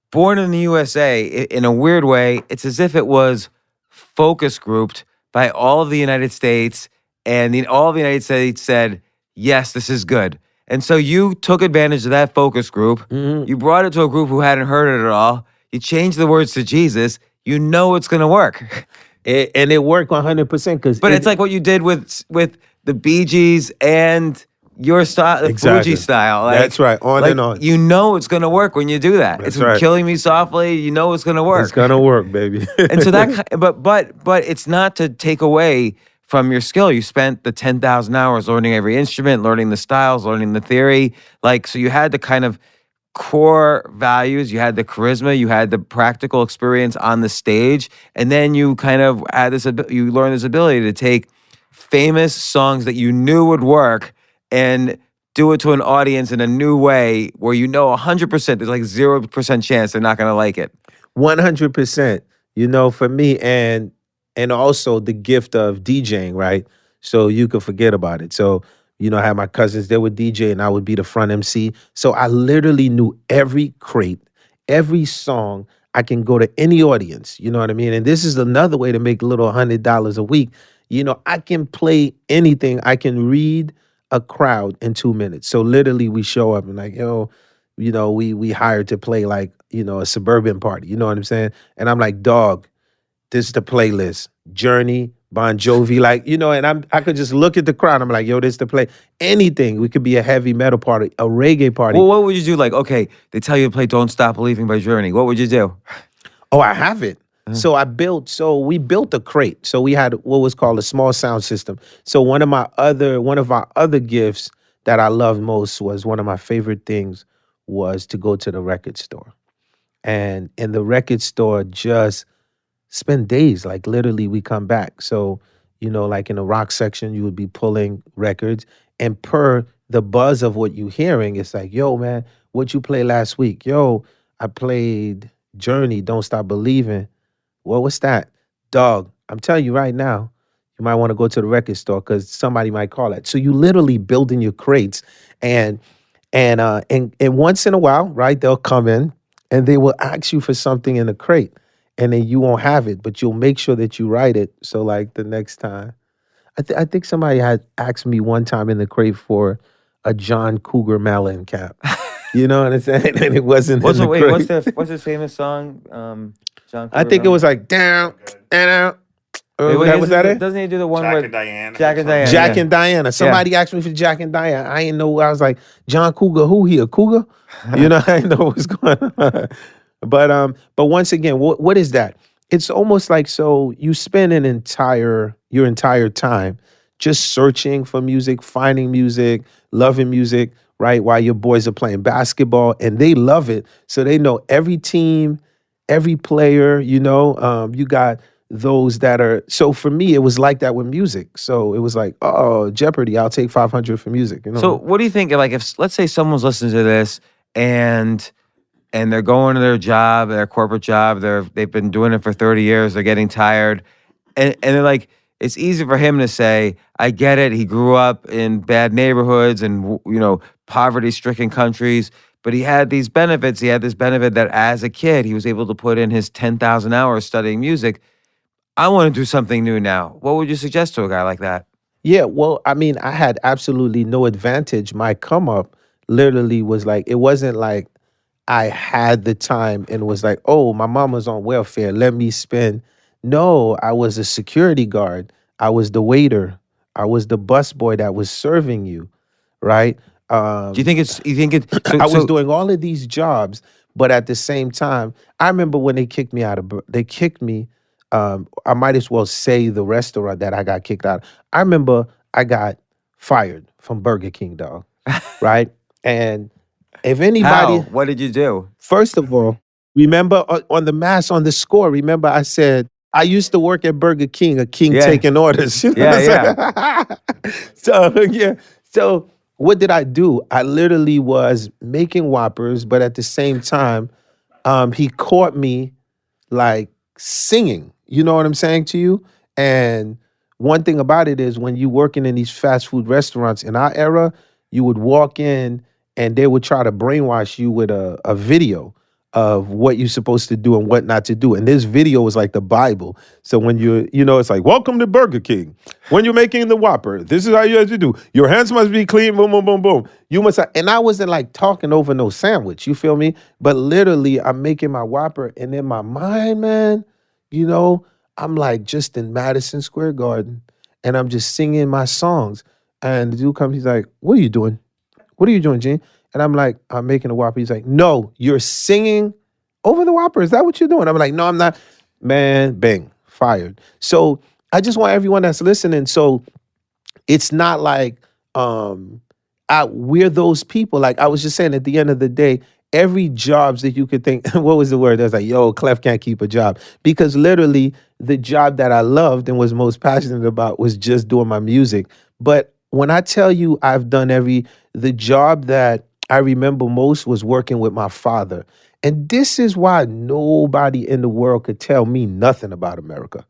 Born in the USA, in a weird way, it's as if it was focus grouped by all of the United States, and all of the United States said, yes, this is good. And so you took advantage of that focus group. Mm-hmm. You brought it to a group who hadn't heard it at all. You changed the words to Jesus. You know it's going to work. And it worked 100%. But it's like what you did with the Bee Gees and your style, the exactly. Fuji style. Like, that's right, on and on. You know it's going to work when you do that. That's it's right. Killing Me Softly, you know it's going to work. It's going to work, baby. And so that, but it's not to take away from your skill. You spent the 10,000 hours learning every instrument, learning the styles, learning the theory. Like, so you had the kind of core values, you had the charisma, you had the practical experience on the stage, and then you kind of had this, you learned this ability to take famous songs that you knew would work and do it to an audience in a new way where you know 100%, there's like 0% chance they're not going to like it. 100%, you know, for me, and also the gift of DJing, right? So you could forget about it. So, you know, I had my cousins, they would DJ and I would be the front MC. So I literally knew every crate, every song. I can go to any audience, you know what I mean? And this is another way to make a little $100 a week. You know, I can play anything. I can read a crowd in 2 minutes. So literally we show up and like, yo, you know, we hired to play like, you know, a suburban party, you know what I'm saying? And I'm like, dog, this is the playlist. Journey, Bon Jovi, like, you know, and I could just look at the crowd. I'm like, yo, this is the play. Anything. We could be a heavy metal party, a reggae party. Well, what would you do? Like, okay, they tell you to play Don't Stop Believing by Journey. What would you do? Oh, I have it. So we built a crate. So we had what was called a small sound system. So one of our other gifts that I loved most was, one of my favorite things was to go to the record store. And in the record store, just spend days, like literally we come back. So, you know, like in the rock section, you would be pulling records, and per the buzz of what you're hearing, it's like, yo, man, what you play last week? Yo, I played Journey, Don't Stop Believing. Well, what's that? Dog, I'm telling you right now, you might want to go to the record store because somebody might call it. So you literally building your crates, and once in a while, right, they'll come in and they will ask you for something in the crate, and then you won't have it, but you'll make sure that you write it. So like the next time, I think somebody had asked me one time in the crate for a John Cougar Mellencamp. You know what I'm saying? And it wasn't in the crate. What's his famous song? John Cougar I think it was like down and out. Was that it? Doesn't he do the one Jack with and Diana? Jack and Diana? Jack and Diana. Somebody asked me for Jack and Diana. I didn't know. I was like, John Cougar, who here? Cougar? You know, I didn't know what was going on. But once again, what is that? It's almost like, so you spend your entire time just searching for music, finding music, loving music, right? While your boys are playing basketball, and they love it. So they know every team, every player, you got those that are, so for me, it was like that with music. So it was like, oh, Jeopardy, I'll take 500 for music, So what do you think? Like, if let's say someone's listening to this and they're going to their job, their corporate job, they've been doing it for 30 years, they're getting tired, and they're like, it's easy for him to say, I get it. He grew up in bad neighborhoods and poverty-stricken countries, but he had these benefits. He had this benefit that as a kid, he was able to put in his 10,000 hours studying music. I want to do something new now. What would you suggest to a guy like that? Yeah, well, I mean, I had absolutely no advantage. My come up literally was like, it wasn't like I had the time and was like, oh, my mom was on welfare, let me spend. No, I was a security guard. I was the waiter. I was the busboy that was serving you, right? Do you think it's, so, I was so doing all of these jobs, but at the same time, I remember when they kicked me they kicked me, I might as well say the restaurant that I got kicked out. I remember I got fired from Burger King, dog, right? And if anybody, how? What did you do? first of all, remember on the mass, on the score, remember I said, I used to work at Burger King, a king Yeah. taking orders. You know Yeah, what I'm saying? So, yeah. So what did I do? I literally was making Whoppers, but at the same time, he caught me like singing. You know what I'm saying to you? And one thing about it is when you working in these fast food restaurants in our era, you would walk in and they would try to brainwash you with a video of what you're supposed to do and what not to do. And this video was like the Bible. So when it's like, welcome to Burger King. When you're making the Whopper, this is how you have to do. Your hands must be clean, boom, boom, boom, boom. You must, and I wasn't like talking over no sandwich, you feel me? But literally, I'm making my Whopper, and in my mind, man, I'm like just in Madison Square Garden, and I'm just singing my songs. And the dude comes, he's like, what are you doing? What are you doing, Gene? And I'm like, I'm making a Whopper. He's like, no, you're singing over the Whopper. Is that what you're doing? I'm like, no, I'm not. Man, bang, fired. So I just want everyone that's listening. So it's not like we're those people. Like I was just saying, at the end of the day, every jobs that you could think, what was the word? I was like, yo, Clef can't keep a job. Because literally the job that I loved and was most passionate about was just doing my music. But when I tell you I've done the job that I remember most was working with my father. And this is why nobody in the world could tell me nothing about America.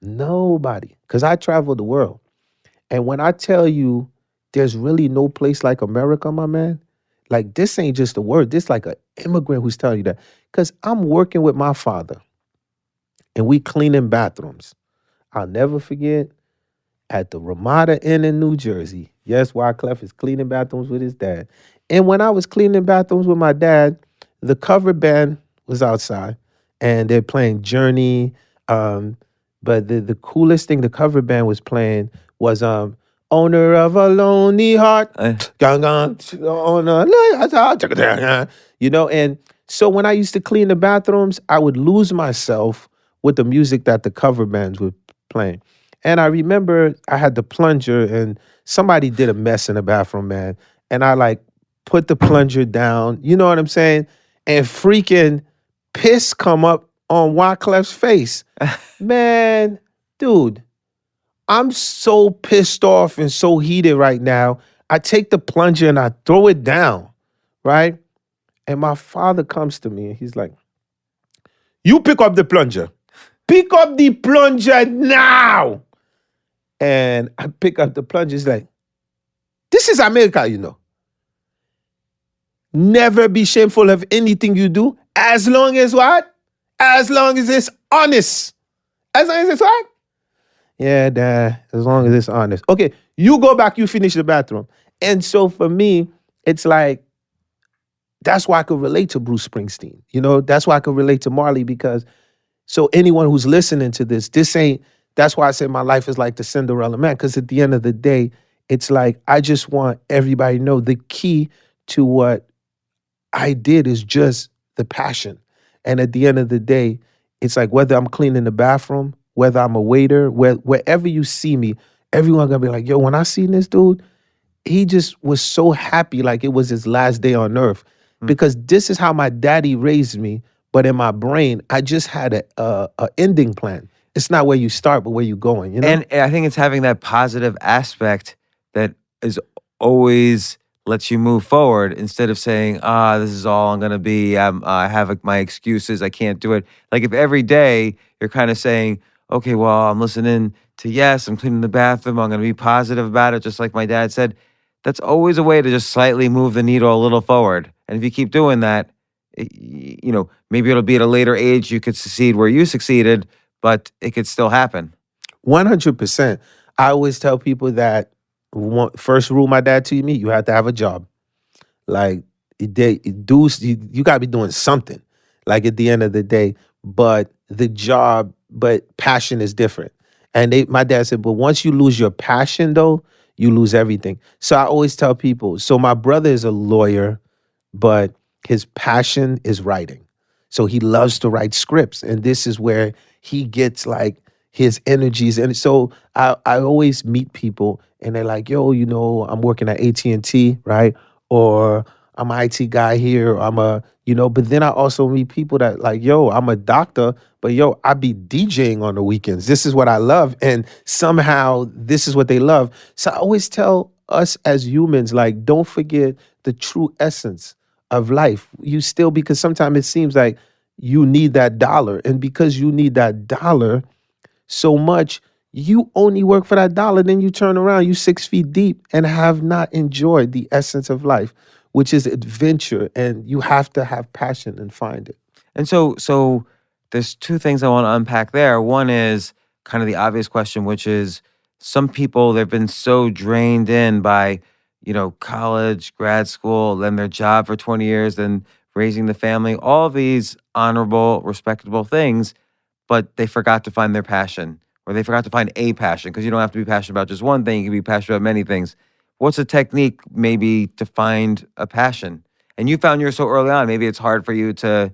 Nobody. Because I traveled the world. And when I tell you there's really no place like America, my man, like this ain't just a word. This like an immigrant who's telling you that. Because I'm working with my father and we cleaning bathrooms. I'll never forget at the Ramada Inn in New Jersey. Yes, Wyclef is cleaning bathrooms with his dad. And when I was cleaning bathrooms with my dad, the cover band was outside and they're playing Journey. But the coolest thing the cover band was playing was Owner of a Lonely Heart. And so when I used to clean the bathrooms, I would lose myself with the music that the cover bands were playing. And I remember I had the plunger and somebody did a mess in the bathroom, man. And I like put the plunger down, you know what I'm saying? And freaking piss come up on Wyclef's face. Man, dude, I'm so pissed off and so heated right now. I take the plunger and I throw it down, right? And my father comes to me and he's like, you pick up the plunger. Pick up the plunger now. And I pick up the plunger. He's like, this is America, you know. Never be shameful of anything you do as long as what? As long as it's honest. As long as it's what? Yeah, Dad, as long as it's honest. Okay, you go back, you finish the bathroom. And so for me, it's like, that's why I could relate to Bruce Springsteen. You know, that's why I could relate to Marley because so anyone who's listening to this ain't, that's why I say my life is like the Cinderella man, because at the end of the day, it's like, I just want everybody to know the key to what I did is just the passion. And at the end of the day, it's like whether I'm cleaning the bathroom, whether I'm a waiter, wherever you see me, everyone gonna be like, yo, when I seen this dude, he just was so happy like it was his last day on earth because this is how my daddy raised me. But in my brain, I just had a ending plan. It's not where you start, but where you going, you know? And I think it's having that positive aspect that is always lets you move forward instead of saying, this is all I'm going to be. I have my excuses. I can't do it. Like if every day you're kind of saying, okay, well, I'm listening to yes, I'm cleaning the bathroom. I'm going to be positive about it. Just like my dad said, that's always a way to just slightly move the needle a little forward. And if you keep doing that, maybe it'll be at a later age you could succeed where you succeeded, but it could still happen. 100%. I always tell people that first rule my dad taught me, you have to have a job. Like you got to be doing something. Like at the end of the day, but passion is different. And my dad said, but once you lose your passion though, you lose everything. So I always tell people, so my brother is a lawyer, but his passion is writing. So he loves to write scripts. And this is where he gets like his energies. And so I always meet people and they're like, yo, I'm working at AT&T, right? Or I'm an IT guy here. Or but then I also meet people that like, yo, I'm a doctor, but yo, I be DJing on the weekends. This is what I love. And somehow this is what they love. So I always tell us as humans, like, don't forget the true essence of life. Because sometimes it seems like you need that dollar. And because you need that dollar so much, you only work for that dollar. Then you turn around, you 6 feet deep and have not enjoyed the essence of life, which is adventure. And you have to have passion and find it. And so there's two things I want to unpack there. One is kind of the obvious question, which is some people, they've been so drained in by, college, grad school, then their job for 20 years, then raising the family, all these honorable, respectable things, but they forgot to find their passion, or they forgot to find a passion, because you don't have to be passionate about just one thing. You can be passionate about many things. What's a technique maybe to find a passion? And you found yours so early on, maybe it's hard for you to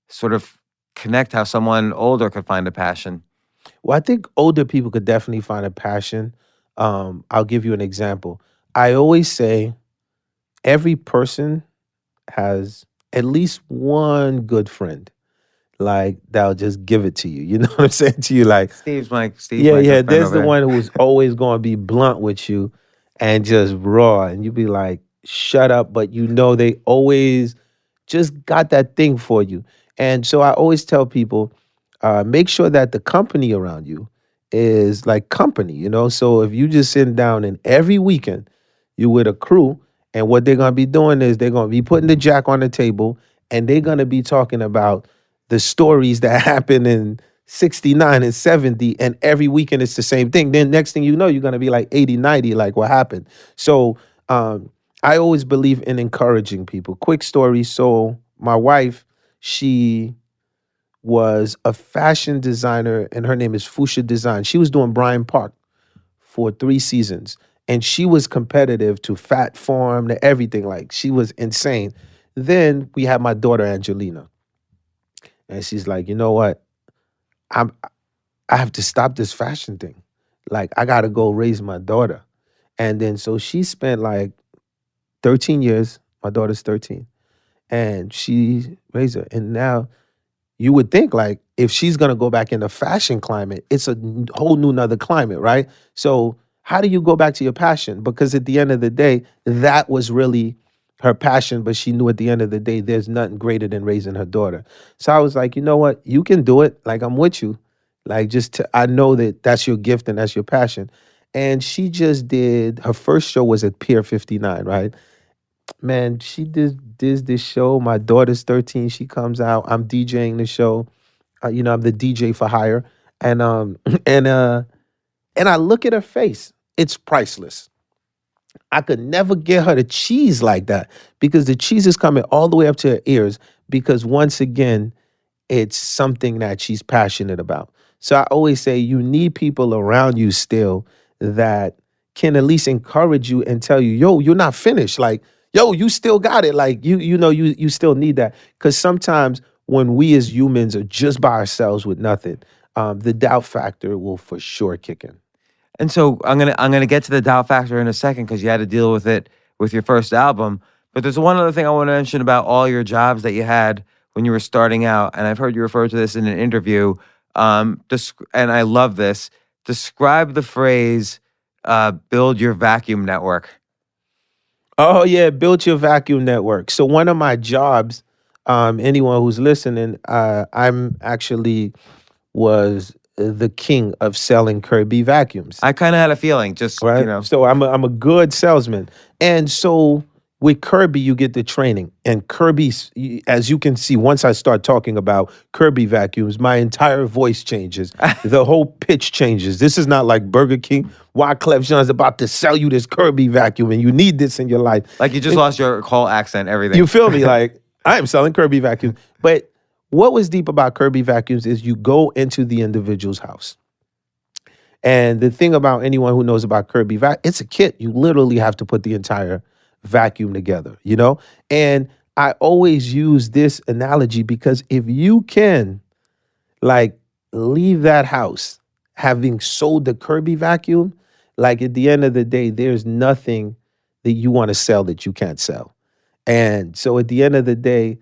sort of connect how someone older could find a passion. Well, I think older people could definitely find a passion. I'll give you an example. I always say every person has at least one good friend, like that'll just give it to you. You know what I'm saying to you? Like Steve's my yeah. good friend There's over the there. one who's always going to be blunt with you and just raw, and you be like, "Shut up!" But they always just got that thing for you. And so I always tell people, make sure that the company around you is like company. So if you just sitting down and every weekend you with a crew, and what they're gonna be doing is they're gonna be putting the jack on the table, and they're gonna be talking about the stories that happened in 69 and 70, and every weekend it's the same thing. Then next thing you know, you're gonna be like 80, 90, like what happened. So I always believe in encouraging people. Quick story. So my wife, she was a fashion designer, and her name is Fusha Design. She was doing Bryant Park for 3 seasons. And she was competitive to Fat Farm, to everything. Like, she was insane. Then we had my daughter, Angelina. And she's like, you know what? I have to stop this fashion thing. Like, I got to go raise my daughter. And then so she spent like 13 years. My daughter's 13. And she raised her. And now you would think like if she's going to go back in the fashion climate, it's a whole new nother climate, right? So how do you go back to your passion? Because at the end of the day, that was really her passion, but she knew at the end of the day, there's nothing greater than raising her daughter. So I was like, you know what? You can do it. Like, I'm with you. Like, I know that that's your gift and that's your passion. And she just did, her first show was at Pier 59, right? Man, she did this show. My daughter's 13. She comes out. I'm DJing the show. I'm the DJ for hire. And and I look at her face. It's priceless. I could never get her to cheese like that because the cheese is coming all the way up to her ears because once again, it's something that she's passionate about. So I always say you need people around you still that can at least encourage you and tell you, yo, you're not finished. Like, yo, you still got it. Like, you still need that. Because sometimes when we as humans are just by ourselves with nothing, the doubt factor will for sure kick in. And so I'm gonna get to the doubt factor in a second because you had to deal with it with your first album. But there's one other thing I want to mention about all your jobs that you had when you were starting out, and I've heard you refer to this in an interview. And I love this. Describe the phrase "build your vacuum network." Oh yeah, build your vacuum network. So one of my jobs, anyone who's listening, I'm actually was the king of selling Kirby vacuums. I kind of had a feeling, just Right. So I'm a good salesman, and so with Kirby you get the training. And Kirby's, as you can see, once I start talking about Kirby vacuums, my entire voice changes. The whole pitch changes. This is not like Burger King. Wyclef Jean is about to sell you this Kirby vacuum, and you need this in your life. like you just lost your whole accent, everything. You feel me? Like I am selling Kirby vacuums, but what was deep about Kirby vacuums is you go into the individual's house. And the thing about anyone who knows about Kirby it's a kit. You literally have to put the entire vacuum together, you know? And I always use this analogy because if you can like leave that house having sold the Kirby vacuum, like at the end of the day, there's nothing that you want to sell that you can't sell. And so at the end of the day,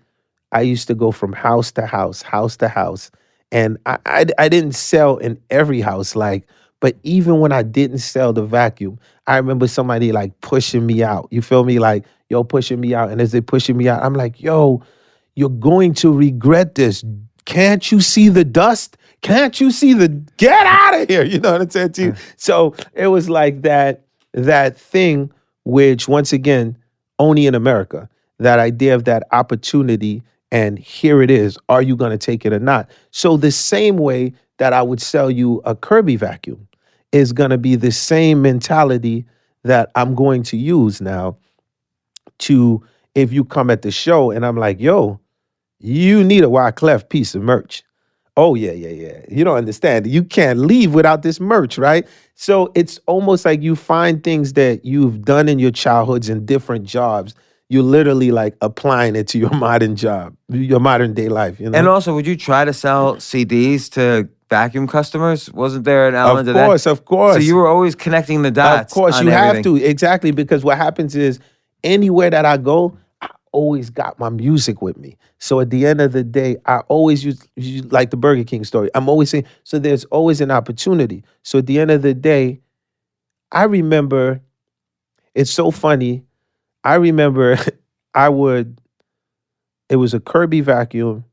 I used to go from house to house to house. And I didn't sell in every house, like, but even when I didn't sell the vacuum, I remember somebody like pushing me out. You feel me? Like, yo, pushing me out. And as they pushing me out, I'm like, yo, you're going to regret this. Can't you see the dust? Can't you see the get out of here? You know what I'm saying to you? So it was like that thing, which once again, only in America, that idea of that opportunity, and here it is. Are you going to take it or not? So the same way that I would sell you a Kirby vacuum is going to be the same mentality that I'm going to use now to, if you come at the show and I'm like, yo, you need a Wyclef piece of merch. Oh, yeah. You don't understand. You can't leave without this merch, right? So it's almost like you find things that you've done in your childhoods and different jobs. You're literally like applying it to your modern job, your modern day life, you know? And also, would you try to sell CDs to vacuum customers? Wasn't there an element of that? Of course. So you were always connecting the dots. Of course, on you have everything. to. Exactly, because what happens is anywhere that I go, I always got my music with me. So at the end of the day, I always use like the Burger King story. I'm always saying, so there's always an opportunity. So at the end of the day, I remember, it's so funny. I remember it was a Kirby vacuum,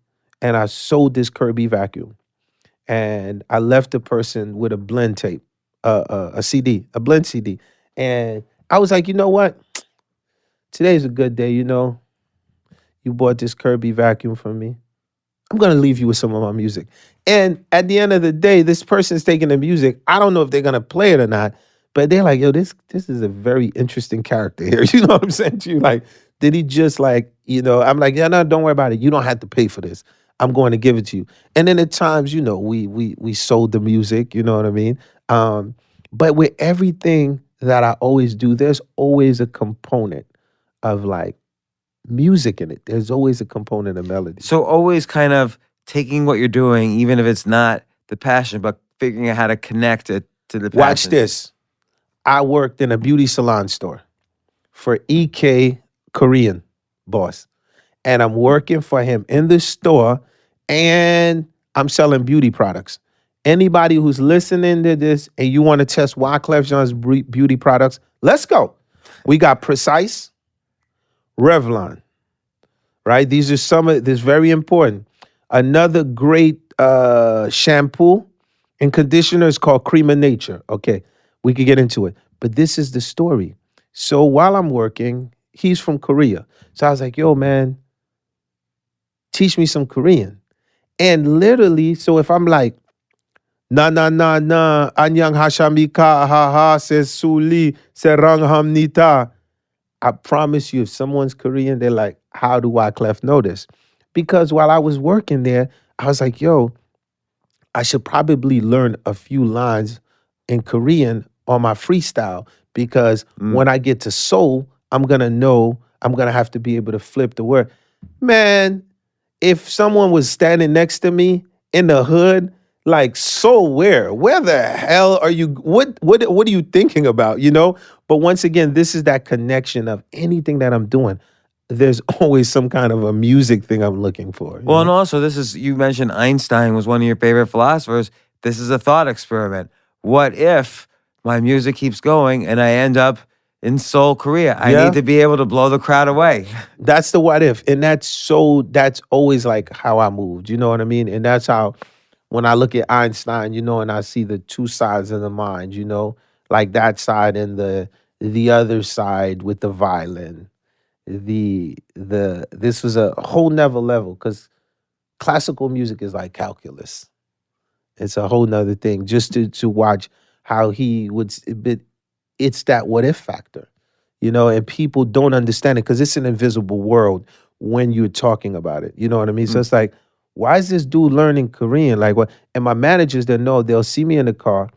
and I sold this Kirby vacuum. And I left the person with a blend tape, a CD, a blend CD. And I was like, you know what? Today's a good day, you know. You bought this Kirby vacuum from me. I'm going to leave you with some of my music. And at the end of the day, this person's taking the music. I don't know if they're going to play it or not, but they're like, yo, this is a very interesting character here. You know what I'm saying to you? Like, did he just like, you know, I'm like, yeah, no, don't worry about it. You don't have to pay for this. I'm going to give it to you. And then at times, you know, we sold the music, you know what I mean? But with everything that I always do, there's always a component of like music in it. There's always a component of melody. So always kind of taking what you're doing, even if it's not the passion, but figuring out how to connect it to the passion. Watch this. I worked in a beauty salon store for EK Korean boss. And I'm working for him in the store, and I'm selling beauty products. Anybody who's listening to this and you want to test Wyclef Jean's beauty products, let's go. We got Precise, Revlon, right? These are some of this, very important. Another great shampoo and conditioner is called Cream of Nature. Okay, we could get into it. But this is the story. So while I'm working, he's from Korea. So I was like, yo, man, teach me some Korean. And literally, so if I'm like, na anyang hashamika ha says suli serang hamnita, I promise you, if someone's Korean, they're like, how do Wyclef know this? Because while I was working there, I was like, yo, I should probably learn a few lines in Korean on my freestyle, because when I get to Seoul, I'm going to have to be able to flip the word. Man, if someone was standing next to me in the hood, Like, so where the hell are you? What are you thinking about? You know. But once again, this is that connection of anything that I'm doing. There's always some kind of a music thing I'm looking for. You Well, and know? also, you mentioned Einstein was one of your favorite philosophers. This is a thought experiment. What if my music keeps going and I end up in Seoul, Korea? I need Yeah. to be able to blow the crowd away. That's the what if. And that's always like how I moved. You know what I mean? And that's how when I look at Einstein, you know, and I see the two sides of the mind, you know, like that side and the other side with the violin. The this was a whole nother level because classical music is like calculus. It's a whole nother thing. Just to watch how he would but it's that what if factor, you know, and people don't understand it because it's an invisible world when you're talking about it. You know what I mean? So it's like, why is this dude learning Korean? Like what? And my managers, they know, they'll see me in the car,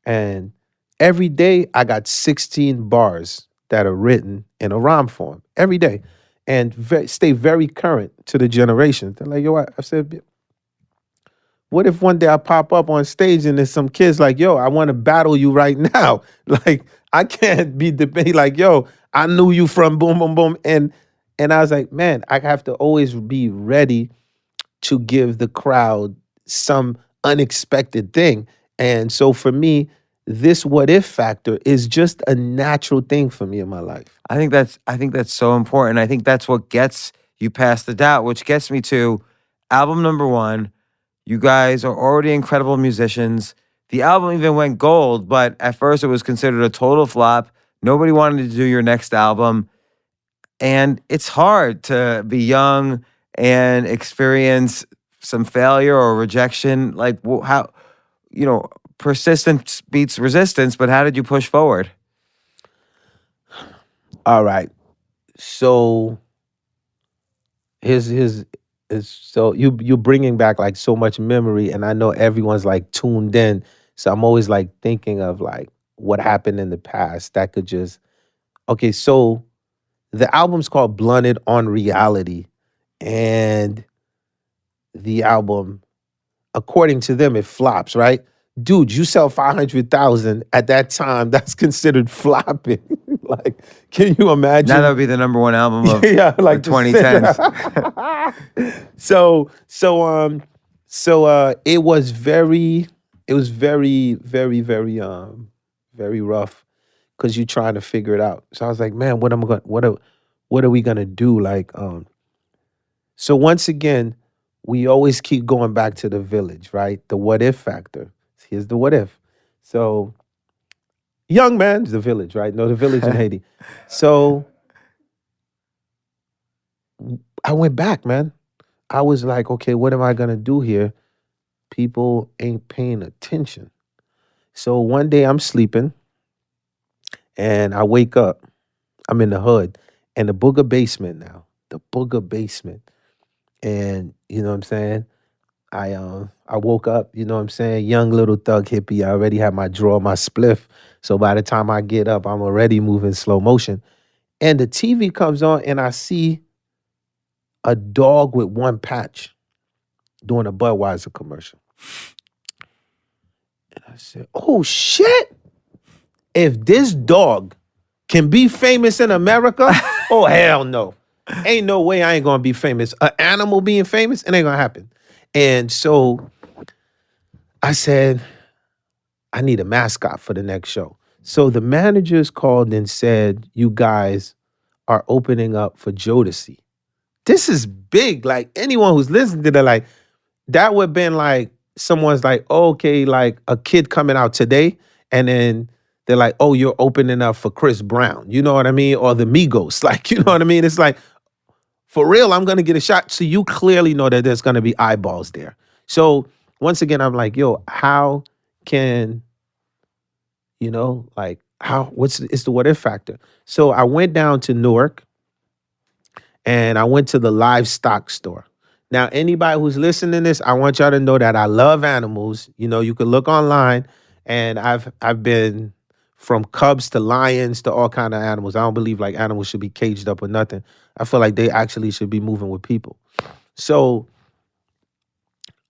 and every day I got 16 bars that are written in a rhyme form every day, and stay very current to the generation. They're like, yo, I said, what if one day I pop up on stage and there's some kids like, yo, I want to battle you right now. Like, I can't be debating like, yo, I knew you from boom, boom, boom. And I was like, man, I have to always be ready to give the crowd some unexpected thing. And so for me, this what if factor is just a natural thing for me in my life. I think that's so important. I think that's what gets you past the doubt, which gets me to album number 1. You guys are already incredible musicians. The album even went gold, but at first it was considered a total flop. Nobody wanted to do your next album. And it's hard to be young and experience some failure or rejection. Like how, persistence beats resistance, but how did you push forward? All right. So his so you're bringing back like so much memory, and I know everyone's like tuned in, so I'm always like thinking of like what happened in the past that could just okay. So the album's called Blunted on Reality, and the album, according to them, it flops, right? Dude, you sell 500,000 at that time, that's considered flopping. Like, can you imagine? Now that would be the number 1 album of Yeah, like the 2010s. It was very rough because you're trying to figure it out. So I was like, man, what are we gonna do? Like, so once again, we always keep going back to the village, right? The what if factor. Here's the what if. So young man's the village, right? No, the village in Haiti. So I went back, man. I was like, okay, what am I gonna do here? People ain't paying attention. So one day I'm sleeping and I wake up. I'm in the hood and the booger basement now. The booger basement. And you know what I'm saying? I woke up, you know what I'm saying, young little thug hippie. I already had my draw, my spliff. So by the time I get up, I'm already moving slow motion. And the TV comes on and I see a dog with one patch doing a Budweiser commercial. And I said, oh shit. If this dog can be famous in America, oh hell no. Ain't no way I ain't gonna be famous. An animal being famous, it ain't gonna happen. And so I said, I need a mascot for the next show. So the managers called and said, you guys are opening up for Jodeci. This is big. Like anyone who's listening to that, like that would have been like someone's like, oh, okay, like a kid coming out today, and then they're like, oh, you're opening up for Chris Brown. You know what I mean? Or the Migos. Like, you know what I mean? It's like, for real, I'm gonna get a shot. So you clearly know that there's gonna be eyeballs there. So once again, I'm like, yo, how can, like it's the what if factor. So I went down to Newark and I went to the livestock store. Now, anybody who's listening to this, I want y'all to know that I love animals. You know, you can look online and I've been from cubs to lions to all kind of animals. I don't believe like animals should be caged up or nothing. I feel like they actually should be moving with people. So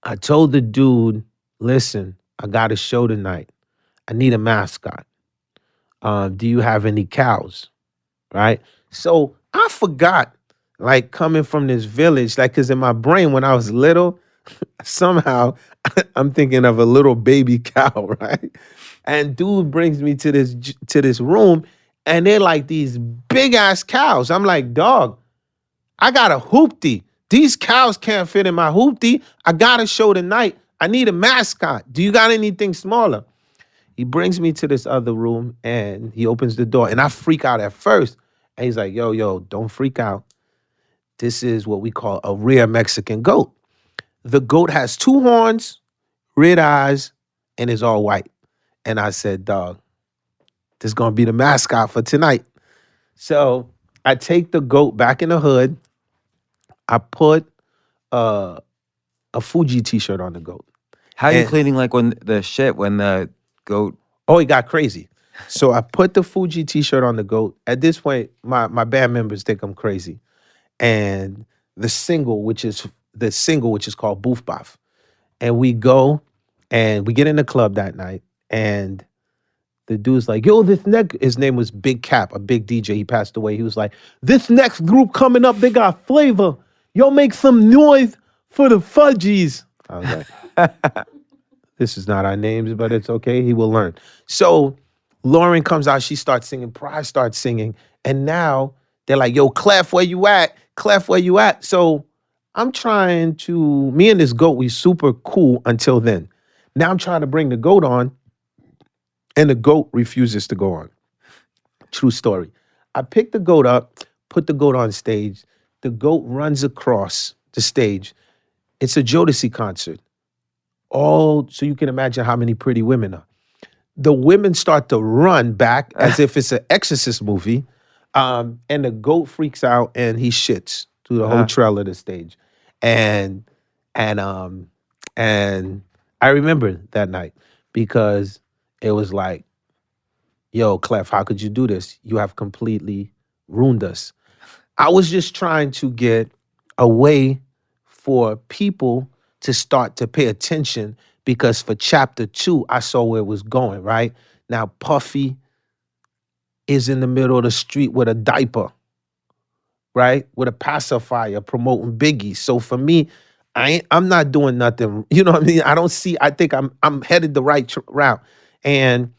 I told the dude, listen, I got a show tonight. I need a mascot. Do you have any cows? Right? So I forgot, like coming from this village, like, cause in my brain when I was little, somehow I'm thinking of a little baby cow, right? And dude brings me to this room, and they're like these big ass cows. I'm like, dog, I got a hoopty. These cows can't fit in my hoopty. I got a show tonight. I need a mascot. Do you got anything smaller? He brings me to this other room and he opens the door, and I freak out at first. And he's like, yo, don't freak out. This is what we call a rare Mexican goat. The goat has 2 horns, red eyes, and is all white. And I said, dog, this is going to be the mascot for tonight. So I take the goat back in the hood. I put a Fuji t-shirt on the goat. How are you And- cleaning like when the goat? Oh, it got crazy. So I put the Fuji t-shirt on the goat. At this point, my band members think I'm crazy. And the single, which is called Boof Boff. And we go and we get in the club that night. And the dude's like, yo, his name was Big Cap, a big DJ. He passed away. He was like, this next group coming up, they got flavor. Yo, make some noise for the Fudgies. I was like, this is not our names, but it's okay. He will learn. So Lauren comes out. She starts singing. Pride starts singing. And now they're like, yo, Clef, where you at? Clef, where you at? So I'm trying to, me and this goat, we super cool until then. Now I'm trying to bring the goat on, and the goat refuses to go on. True story. I pick the goat up, put the goat on stage. The goat runs across the stage. It's a Jodeci concert. So you can imagine how many pretty women are. The women start to run back as if it's an Exorcist movie. And the goat freaks out and he shits through the whole trail of the stage. And I remember that night because it was like, yo, Clef, how could you do this? You have completely ruined us. I was just trying to get a way for people to start to pay attention, because for chapter 2, I saw where it was going, right? Now, Puffy is in the middle of the street with a diaper, right? With a pacifier promoting Biggie. So for me, I'm not doing nothing. You know what I mean? I think I'm headed the right route. And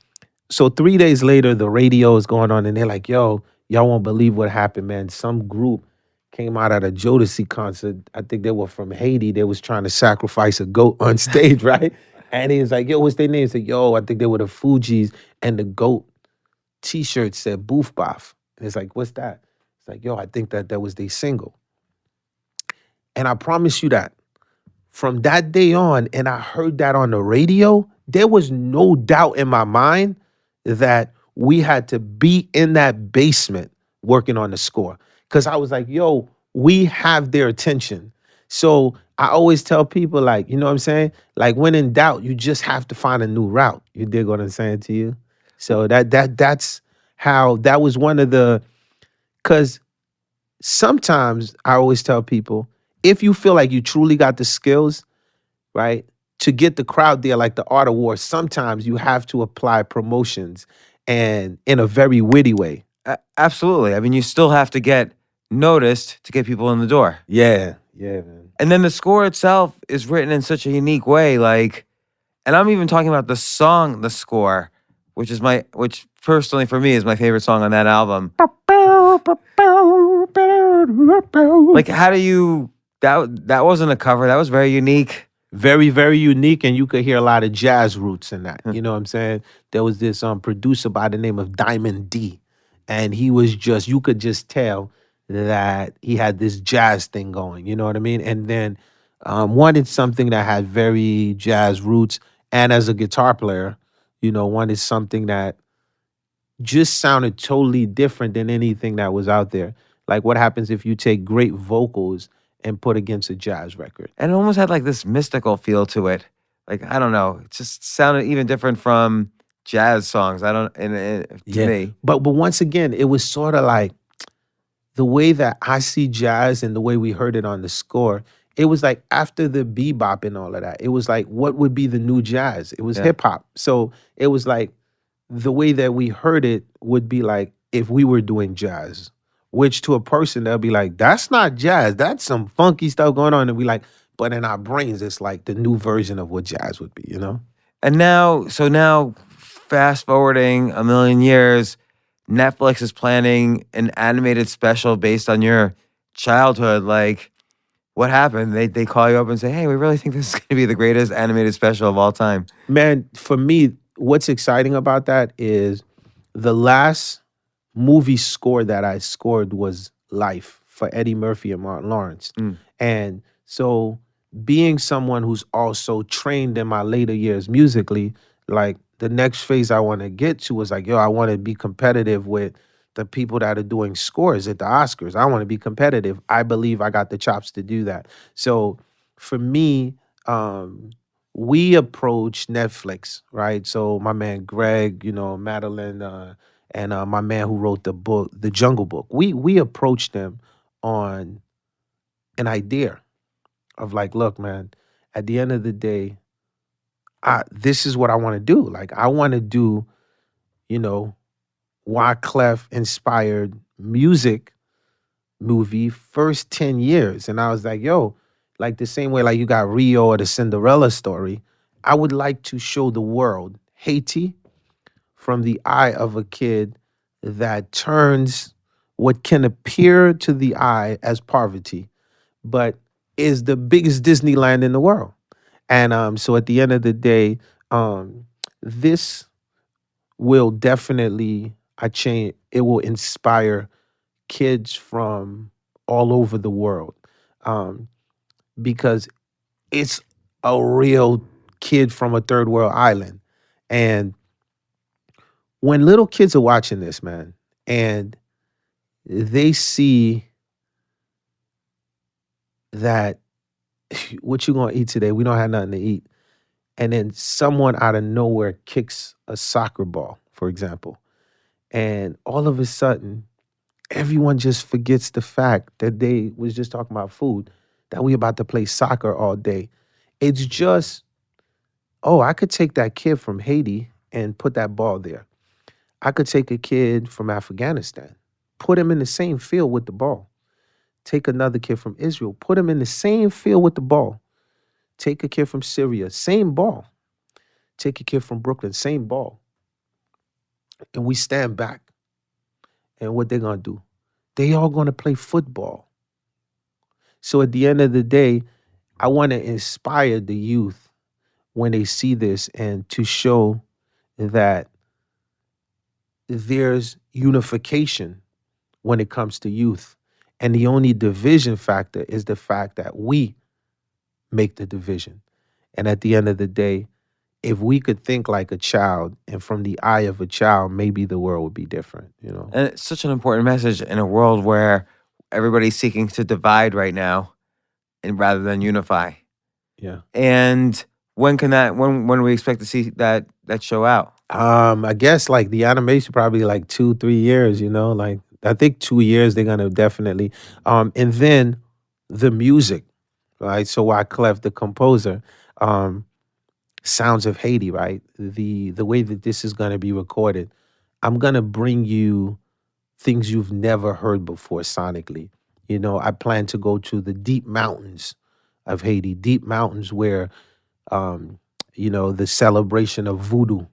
so 3 days later, the radio is going on and they're like, yo, y'all won't believe what happened, man. Some group came out at a Jodeci concert. I think they were from Haiti. They was trying to sacrifice a goat on stage, right? And he was like, yo, what's their name? He said, yo, I think they were the Fugees. And the goat t-shirt said Boof Boff. And it's like, what's that? It's like, yo, I think that was their single. And I promise you that from that day on, and I heard that on the radio, there was no doubt in my mind that we had to be in that basement working on the score. Because I was like, yo, we have their attention. So I always tell people, like, you know what I'm saying? Like, when in doubt, you just have to find a new route. You dig what I'm saying to you? So that's how, that was one of the, because sometimes I always tell people, if you feel like you truly got the skills, right, to get the crowd there, like the Art of War, sometimes you have to apply promotions, and in a very witty way. Absolutely. I mean, you still have to get noticed to get people in the door. Yeah, man. And then the score itself is written in such a unique way, like, and I'm even talking about the song, the score, which personally for me is my favorite song on that album. Like, how do you, that wasn't a cover, that was very unique. Very, very unique, and you could hear a lot of jazz roots in that. You know what I'm saying? There was this producer by the name of Diamond D, and he was just, you could just tell that he had this jazz thing going, you know what I mean? And then wanted something that had very jazz roots, and as a guitar player, you know, wanted something that just sounded totally different than anything that was out there. Like, what happens if you take great vocals and put against a jazz record? And it almost had like this mystical feel to it. Like, I don't know, it just sounded even different from jazz songs. To me. But once again, it was sort of like the way that I see jazz and the way we heard it on the score, it was like after the bebop and all of that, it was like, what would be the new jazz? It was Yeah. hip hop. So it was like the way that we heard it would be like if we were doing jazz, which to a person they'll be like, that's not jazz. That's some funky stuff going on. And we like, but in our brains, it's like the new version of what jazz would be, you know? And now, fast forwarding a million years, Netflix is planning an animated special based on your childhood. Like, what happened? They call you up and say, "Hey, we really think this is going to be the greatest animated special of all time." Man, for me, what's exciting about that is the last movie score that I scored was Life for Eddie Murphy and Martin Lawrence. Mm. And so being someone who's also trained in my later years musically, like the next phase I want to get to was like, yo, I want to be competitive with the people that are doing scores at the Oscars. I want to be competitive. I believe I got the chops to do that. So for me, we approach Netflix, right? So my man Greg, Madeline, and my man who wrote the book, The Jungle Book, we approached them on an idea of like, look, man, at the end of the day, this is what I want to do. Like, I want to do, you know, Wyclef inspired music movie first 10 years. And I was like, yo, like the same way like you got Rio or the Cinderella story, I would like to show the world Haiti from the eye of a kid that turns what can appear to the eye as poverty, but is the biggest Disneyland in the world. And so at the end of the day, this will definitely, it will inspire kids from all over the world, because it's a real kid from a third world island. And when little kids are watching this, man, and they see that what you gonna eat today? We don't have nothing to eat. And then someone out of nowhere kicks a soccer ball, for example. And all of a sudden, everyone just forgets the fact that they was just talking about food, that we about to play soccer all day. It's just, oh, I could take that kid from Haiti and put that ball there. I could take a kid from Afghanistan, put him in the same field with the ball. Take another kid from Israel, put him in the same field with the ball. Take a kid from Syria, same ball. Take a kid from Brooklyn, same ball. And we stand back. And what they're going to do? They all going to play football. So at the end of the day, I want to inspire the youth when they see this and to show that there's unification when it comes to youth. And the only division factor is the fact that we make the division. And at the end of the day, if we could think like a child and from the eye of a child, maybe the world would be different, And it's such an important message in a world where everybody's seeking to divide right now, and rather than unify. Yeah. And when do we expect to see that show out? I guess like the animation probably like 2-3 years, like I think 2 years they're gonna definitely. And then the music, right? So Wyclef, the composer, Sounds of Haiti, right? The way that this is gonna be recorded, I'm gonna bring you things you've never heard before sonically. I plan to go to the deep mountains of Haiti, deep mountains where the celebration of voodoo,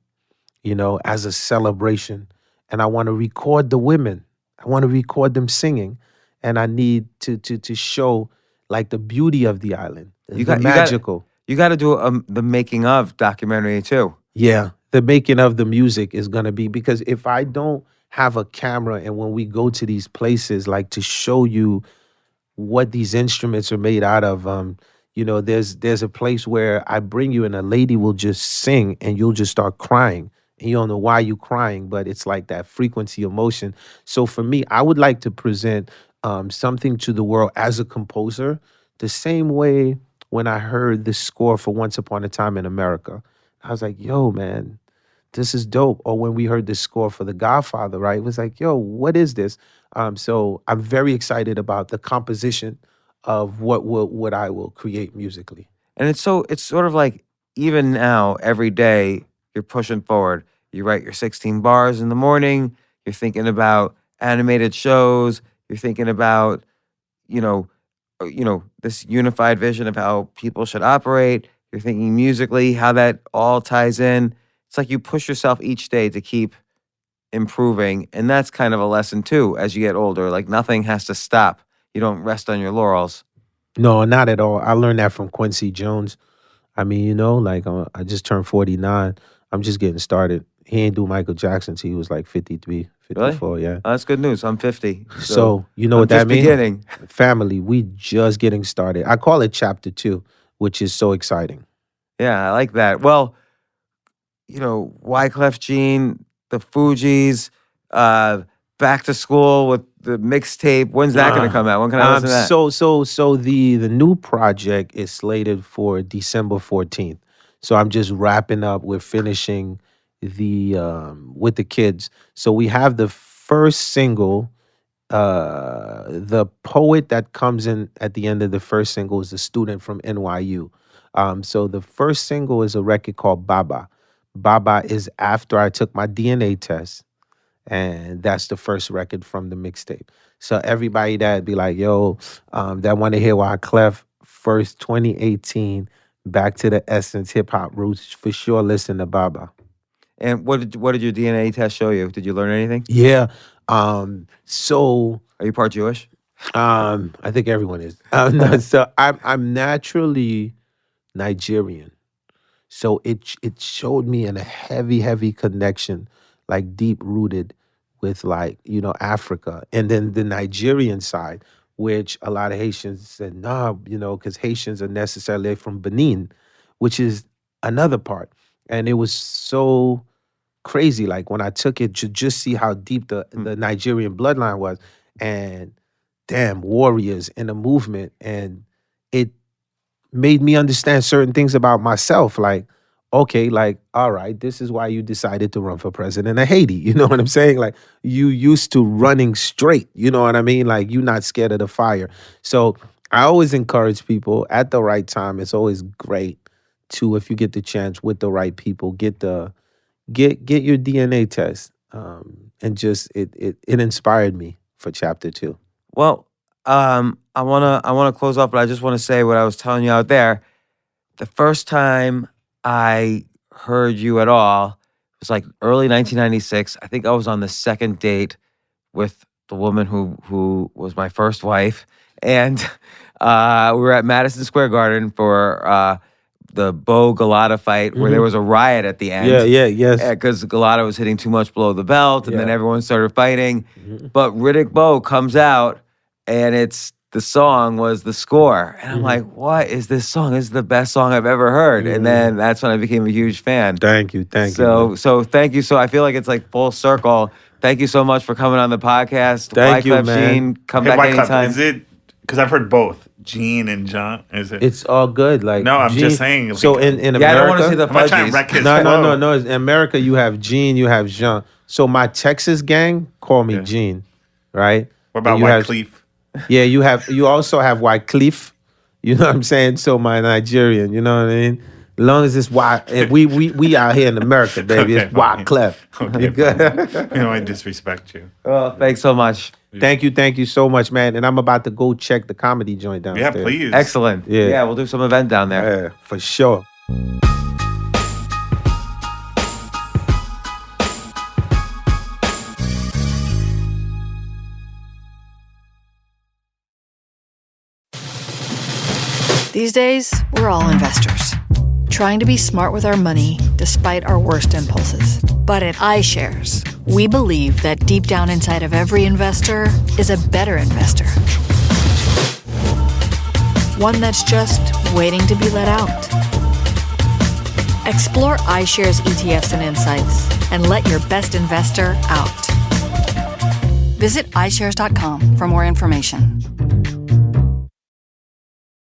as a celebration. And I want to record the women. I want to record them singing. And I need to show like the beauty of the island, magical. You got to do the making of documentary too. Yeah, the making of the music is gonna be, because if I don't have a camera and when we go to these places, like to show you what these instruments are made out of, there's a place where I bring you and a lady will just sing and you'll just start crying. And you don't know why you're crying, but it's like that frequency of motion. So for me, I would like to present something to the world as a composer, the same way when I heard the score for Once Upon a Time in America. I was like, yo, man, this is dope. Or when we heard the score for The Godfather, right? It was like, yo, what is this? So I'm very excited about the composition of what I will create musically. And it's sort of like, even now, every day, you're pushing forward. You write your 16 bars in the morning. You're thinking about animated shows. You're thinking about, this unified vision of how people should operate. You're thinking musically, how that all ties in. It's like you push yourself each day to keep improving. And that's kind of a lesson too, as you get older. Like, nothing has to stop. You don't rest on your laurels. No, not at all. I learned that from Quincy Jones. I mean, I just turned 49. I'm just getting started. He ain't do Michael Jackson till he was like 53, 54, Really? yeah. Oh, that's good news. I'm 50. So you know I'm what that just means? beginning. Family, we just getting started. I call it chapter 2, which is so exciting. Yeah, I like that. Well, Wyclef Jean, the Fugees, Back to School with the mixtape. When's that going to come out? When can I listen to that? So the new project is slated for December 14th. So I'm just wrapping up. We're finishing with the kids. So we have the first single. The poet that comes in at the end of the first single is a student from NYU. So the first single is a record called Baba. Baba is after I took my DNA test. And that's the first record from the mixtape. So everybody that'd be like, yo, that want to hear Wyclef first 2018, back to the essence, hip hop roots, for sure listen to Baba. And what did your DNA test show you? Did you learn anything? Yeah. So Are you part Jewish? I think everyone is. No, so I'm naturally Nigerian. So it showed me in a heavy connection, like deep rooted with Africa. And then the Nigerian side, which a lot of Haitians said, nah, because Haitians are necessarily from Benin, which is another part. And it was so crazy, like when I took it to just see how deep the Nigerian bloodline was. And damn, warriors in a movement. And it made me understand certain things about myself. Like, okay, like, all right, this is why you decided to run for president of Haiti. You know what I'm saying? Like, you used to running straight. You know what I mean? Like, you're not scared of the fire. So I always encourage people at the right time. It's always great to, if you get the chance with the right people, get your DNA test. And just it inspired me for chapter 2. Well, I wanna close off, but I just want to say what I was telling you out there. The first time I heard you at all was like early 1996. I think I was on the second date with the woman who was my first wife, and we were at Madison Square Garden for the Bo Galata fight, where there was a riot at the end. Yes. Because Galata was hitting too much below the belt, and then everyone started fighting. But Riddick Bowe comes out, and the song was the score. And I'm like, what is this song? This is the best song I've ever heard. And then that's when I became a huge fan. Thank you. So thank you. So I feel like it's like full circle. Thank you so much for coming on the podcast. Thank you, Wyclef man. Jean, come back Wyclef, anytime. is it, because I've heard both, Jean and Jean, is it? It's all good. Like, No, I'm Gene, just saying. So in America, I don't want to see the I'm not trying to fudgies. wreck his No. flow. In America, you have Gene, you have Jean. So my Texas gang call me Gene, right? What about And you have- Wyclef? Yeah, you also have Wyclef. You know what I'm saying? So my Nigerian, you know what I mean? As long as it's we out here in America, baby. Okay, It's Wyclef. Okay, You good? You know, I disrespect you. Oh, thanks so much. Thank you so much, man. And I'm about to go check the comedy joint downstairs. Yeah, please. Excellent. Yeah. Yeah, we'll do some event down there. Yeah, for sure. These days, we're all investors, trying to be smart with our money despite our worst impulses. But at iShares, we believe that deep down inside of every investor is a better investor. One that's just waiting to be let out. Explore iShares ETFs and insights and let your best investor out. Visit iShares.com for more information.